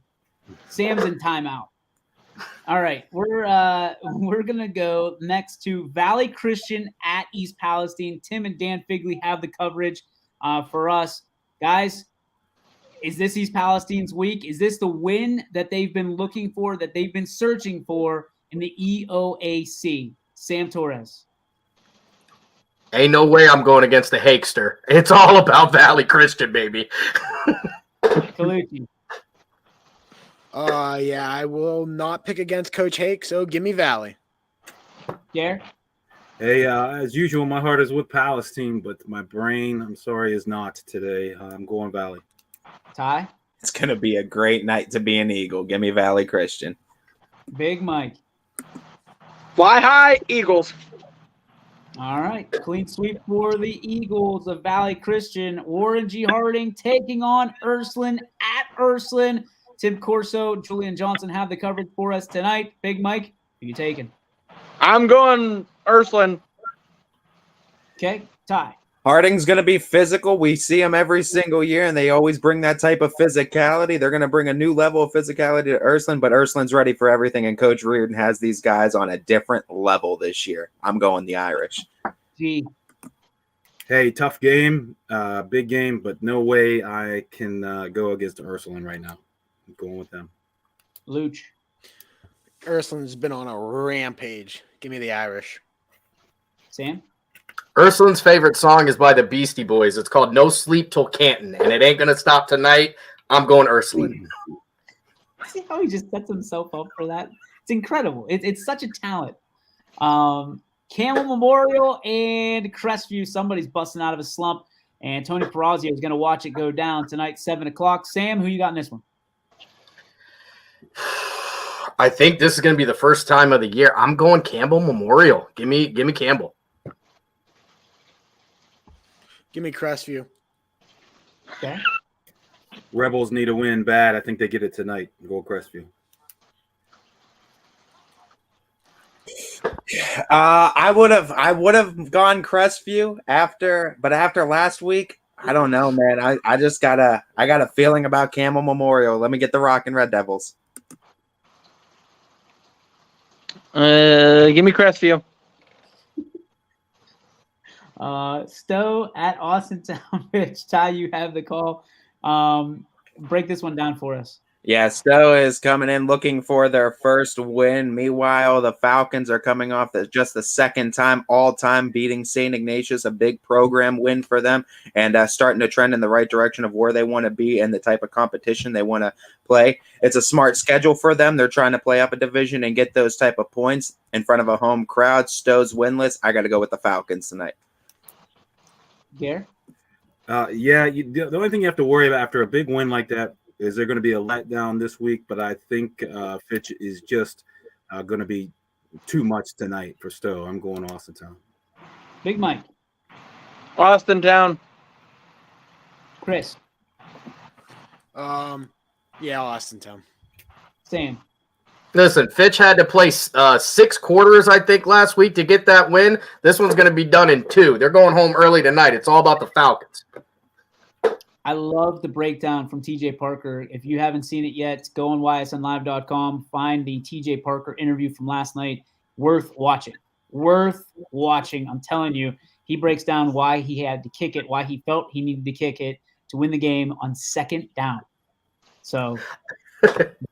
Sam's in timeout. All right, we're gonna go next to Valley Christian at East Palestine. Tim and Dan Figley have the coverage for us, guys. Is this East Palestine's week? Is this the win that they've been looking for, that they've been searching for in the EOAC? Sam Torres. Ain't no way I'm going against the Hakester. It's all about Valley Christian, baby. Colucci. Yeah, I will not pick against Coach Hake, so give me Valley. Dare. Hey, as usual, my heart is with Palestine, but my brain, I'm sorry, is not today. I'm going Valley. Ty. It's going to be a great night to be an Eagle. Give me Valley Christian. Big Mike. Fly high, Eagles. All right, clean sweep for the Eagles of Valley Christian. Warren G. Harding taking on Ursuline at Ursuline. Tim Corso, Julian Johnson have the coverage for us tonight. Big Mike, who you taking? I'm going Ursuline. Okay, Ty. Harding's going to be physical. We see them every single year, and they always bring that type of physicality. They're going to bring a new level of physicality to Ursuline, but Ursuline's ready for everything, and Coach Reardon has these guys on a different level this year. I'm going the Irish. G. Hey, tough game, big game, but no way I can go against Ursuline right now. I'm going with them. Luch. Ursuline's been on a rampage. Give me the Irish. Sam. Ursuline's favorite song is by the Beastie Boys. It's called No Sleep Till Canton, and it ain't going to stop tonight. I'm going Ursuline. See how he just sets himself up for that? It's incredible. It's such a talent. Camel Memorial and Crestview. Somebody's busting out of a slump, and Tony Perazio is going to watch it go down tonight, 7 o'clock. Sam, who you got in this one? I think this is going to be the first time of the year. I'm going Campbell Memorial. Give me Campbell. Give me Crestview. Okay. Rebels need a win bad. I think they get it tonight. Go Crestview. I would have gone Crestview after last week, I don't know, man. I got a feeling about Camel Memorial. Let me get the Rockin' Red Devils. Give me Crestview. Stowe at Austin Town Pitch. Ty, you have the call. Break this one down for us. Yeah, Stowe is coming in looking for their first win. Meanwhile, the Falcons are coming off just the second time all-time beating St. Ignatius, a big program win for them, and starting to trend in the right direction of where they want to be and the type of competition they want to play. It's a smart schedule for them. They're trying to play up a division and get those type of points in front of a home crowd. Stowe's winless. I got to go with the Falcons tonight. Gare? The only thing you have to worry about after a big win like that is there going to be a letdown this week, but I think Fitch is just going to be too much tonight for Stowe. I'm going Austintown. Big Mike. Austintown. Chris. Yeah, Austintown. Sam. Listen, Fitch had to play 6 quarters, I think, last week to get that win. This one's going to be done in 2. They're going home early tonight. It's all about the Falcons. I love the breakdown from TJ Parker. If you haven't seen it yet, go on ysnlive.com, find the TJ Parker interview from last night. Worth watching. I'm telling you, he breaks down why he had to kick it, why he felt he needed to kick it to win the game on second down. So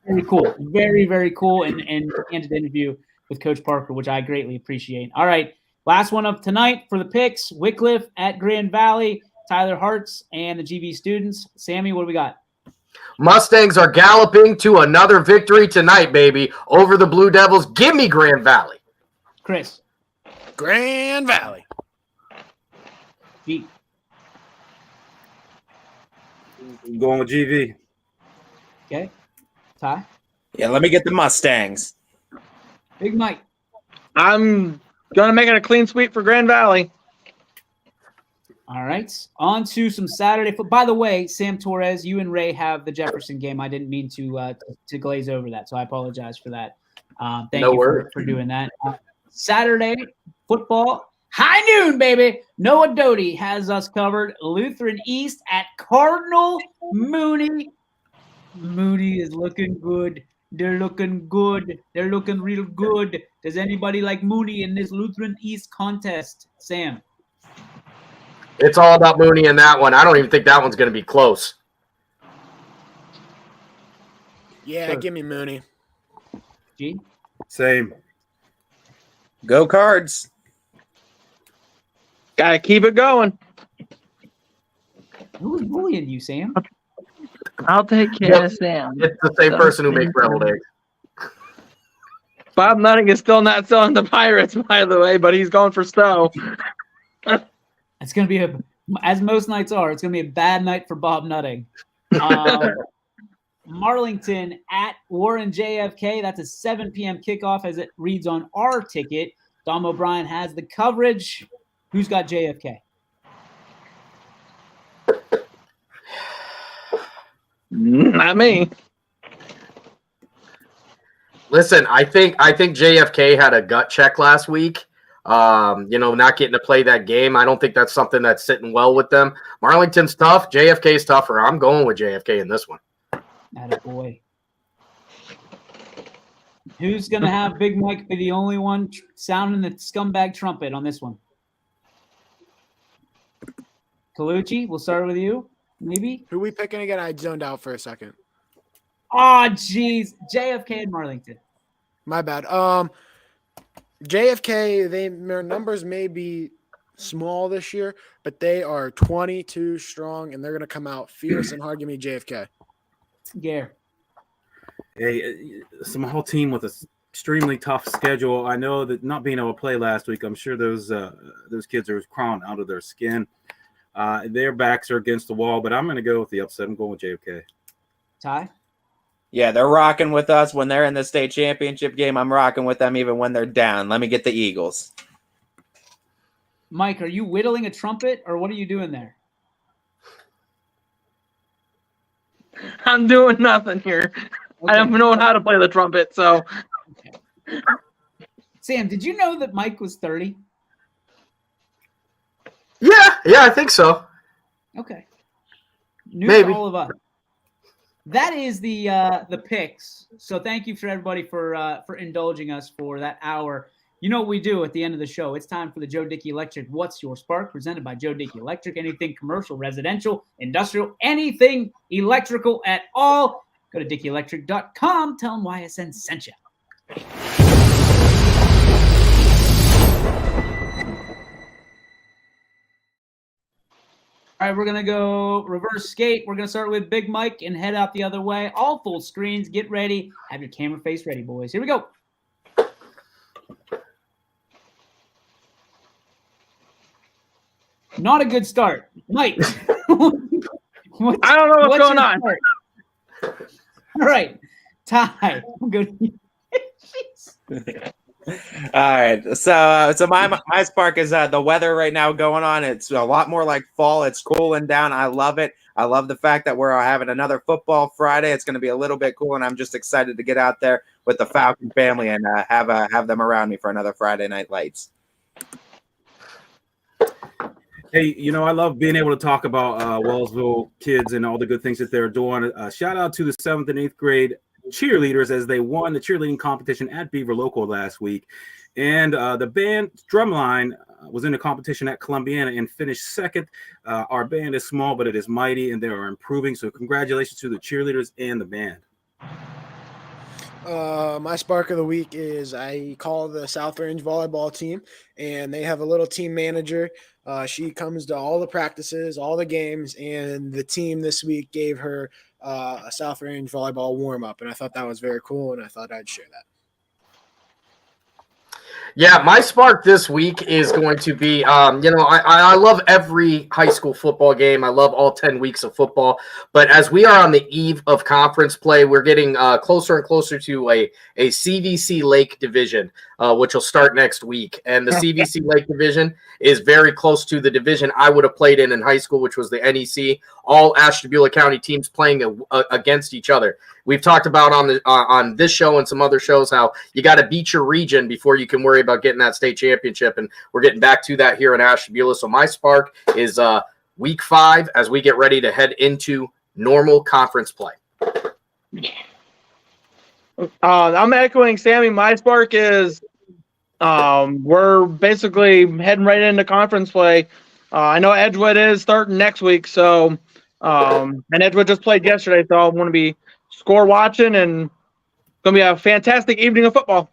very cool. Very, very cool and candid interview with Coach Parker, which I greatly appreciate. All right, last one of tonight for the picks, Wycliffe at Grand Valley. Tyler Hartz and the GV students. Sammy, what do we got? Mustangs are galloping to another victory tonight, baby, over the Blue Devils. Give me Grand Valley. Chris. Grand Valley. G. I'm going with GV. Okay. Ty. Yeah, let me get the Mustangs. Big Mike. I'm going to make it a clean sweep for Grand Valley. All right. On to some Saturday football. By the way, Sam Torres, you and Ray have the Jefferson game. I didn't mean to glaze over that, so I apologize for that. Thank you for doing that. Saturday football, high noon, baby. Noah Doty has us covered. Lutheran East at Cardinal Mooney. Mooney is looking good. They're looking good. They're looking real good. Does anybody like Mooney in this Lutheran East contest? Sam. It's all about Mooney in that one. I don't even think that one's going to be close. Yeah, Sure. give me Mooney. G. Same. Go Cards. Got to keep it going. Who's bullying you, Sam? I'll take care of Sam. It's the same person who makes Rebel eggs. Bob Nutting is still not selling the Pirates, by the way, but he's going for Stowe. It's going to be as most nights are, it's going to be a bad night for Bob Nutting. Marlington at Warren JFK. That's a 7 p.m. kickoff as it reads on our ticket. Dom O'Brien has the coverage. Who's got JFK? Not me. Listen, I think JFK had a gut check last week. Not getting to play that game. I don't think that's something that's sitting well with them. Marlington's tough. JFK's tougher. I'm going with JFK in this one. Attaboy. Who's going to have Big Mike be the only one sounding the scumbag trumpet on this one? Colucci, we'll start with you, maybe? Who we picking again? I zoned out for a second. Oh, jeez. JFK and Marlington. My bad. JFK, their numbers may be small this year, but they are 22 strong, and they're going to come out fierce and hard. Give me JFK. Gare. Hey, small team with an extremely tough schedule. I know that not being able to play last week, I'm sure those kids are crawling out of their skin. Their backs are against the wall, but I'm going to go with the upset. I'm going with JFK. Ty? Yeah, they're rocking with us when they're in the state championship game. I'm rocking with them even when they're down. Let me get the Eagles. Mike, are you whittling a trumpet, or what are you doing there? I'm doing nothing here. Okay. I don't know how to play the trumpet, so. Okay. Sam, did you know that Mike was 30? Yeah, I think so. Okay. News Maybe. to all of us. That is the picks. So thank you for everybody for indulging us for that hour. You know what we do at the end of the show. It's time for the Joe Dickey Electric What's Your Spark, presented by Joe Dickey Electric. Anything commercial, residential, industrial, anything electrical at all. Go to DickeyElectric.com. Tell them YSN sent you. All right, we're going to go reverse skate. We're going to start with Big Mike and head out the other way. All full screens. Get ready. Have your camera face ready, boys. Here we go. Not a good start. Mike. I don't know what's going on. Start? All right. Ty. I'm good. All right, so my spark is the weather right now going on. It's a lot more like fall. It's cooling down. I love it. I love the fact that we're having another football Friday. It's going to be a little bit cool, and I'm just excited to get out there with the Falcon family and have them around me for another Friday Night Lights. Hey, I love being able to talk about Wellsville kids and all the good things that they're doing. Shout out to the 7th and 8th grade cheerleaders as they won the cheerleading competition at Beaver Local last week. And the band Drumline was in the competition at Columbiana and finished second. Our band is small, but it is mighty, and they are improving. So congratulations to the cheerleaders and the band. My spark of the week is I call the South Range volleyball team, and they have a little team manager. She comes to all the practices, all the games, and the team this week gave her a South Range volleyball warm-up, and I thought that was very cool, and I thought I'd share that. Yeah, my spark this week is going to be, I love every high school football game. I love all 10 weeks of football. But as we are on the eve of conference play, we're getting closer and closer to a CVC Lake division, which will start next week. And the CVC Lake division is very close to the division I would have played in high school, which was the NEC. All Ashtabula County teams playing against each other. We've talked about on this show and some other shows how you got to beat your region before you can worry about getting that state championship, and we're getting back to that here in Ashtabula. So my spark is week 5 as we get ready to head into normal conference play. I'm echoing Sammy. My spark is we're basically heading right into conference play. I know Edgewood is starting next week, so and Edgewood just played yesterday, so I want to be score watching, and it's going to be a fantastic evening of football.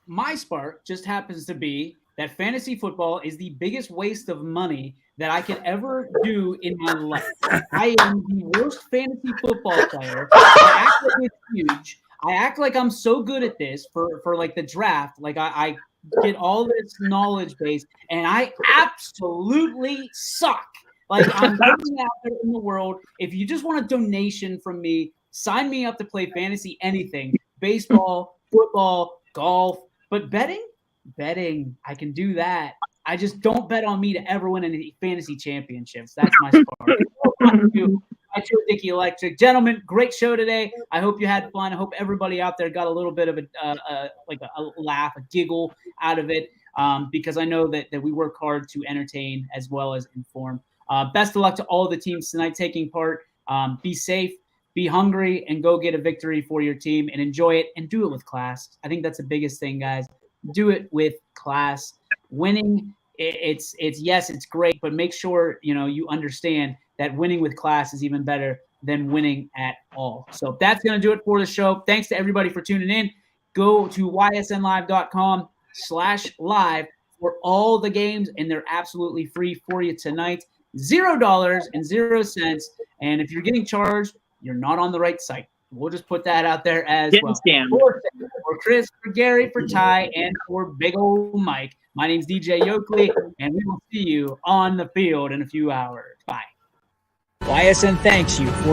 My spark just happens to be that fantasy football is the biggest waste of money that I could ever do in my life. I am the worst fantasy football player. I act like it's huge. I act like I'm so good at this for like the draft. Like I get all this knowledge base, and I absolutely suck. Like I'm putting out there in the world. If you just want a donation from me, sign me up to play fantasy anything. Baseball, football, golf. But betting, I can do that. I just don't bet on me to ever win any fantasy championships. That's my spark. I chose Dickey Electric. Gentlemen, great show today. I hope you had fun. I hope everybody out there got a little bit of a laugh, a giggle out of it, because I know that we work hard to entertain as well as inform. Best of luck to all the teams tonight taking part. Be safe, be hungry, and go get a victory for your team and enjoy it, and do it with class. I think that's the biggest thing, guys. Do it with class. Winning, it's yes, it's great, but make sure you understand that winning with class is even better than winning at all. So that's going to do it for the show. Thanks to everybody for tuning in. Go to ysnlive.com/live for all the games, and they're absolutely free for you tonight. $0.00. And if you're getting charged, you're not on the right site. We'll just put that out there as Getting well. scammed. For Chris, for Gary, for Ty, and for big old Mike, my name's DJ Yoakley, and we will see you on the field in a few hours. Bye. YSN thanks you for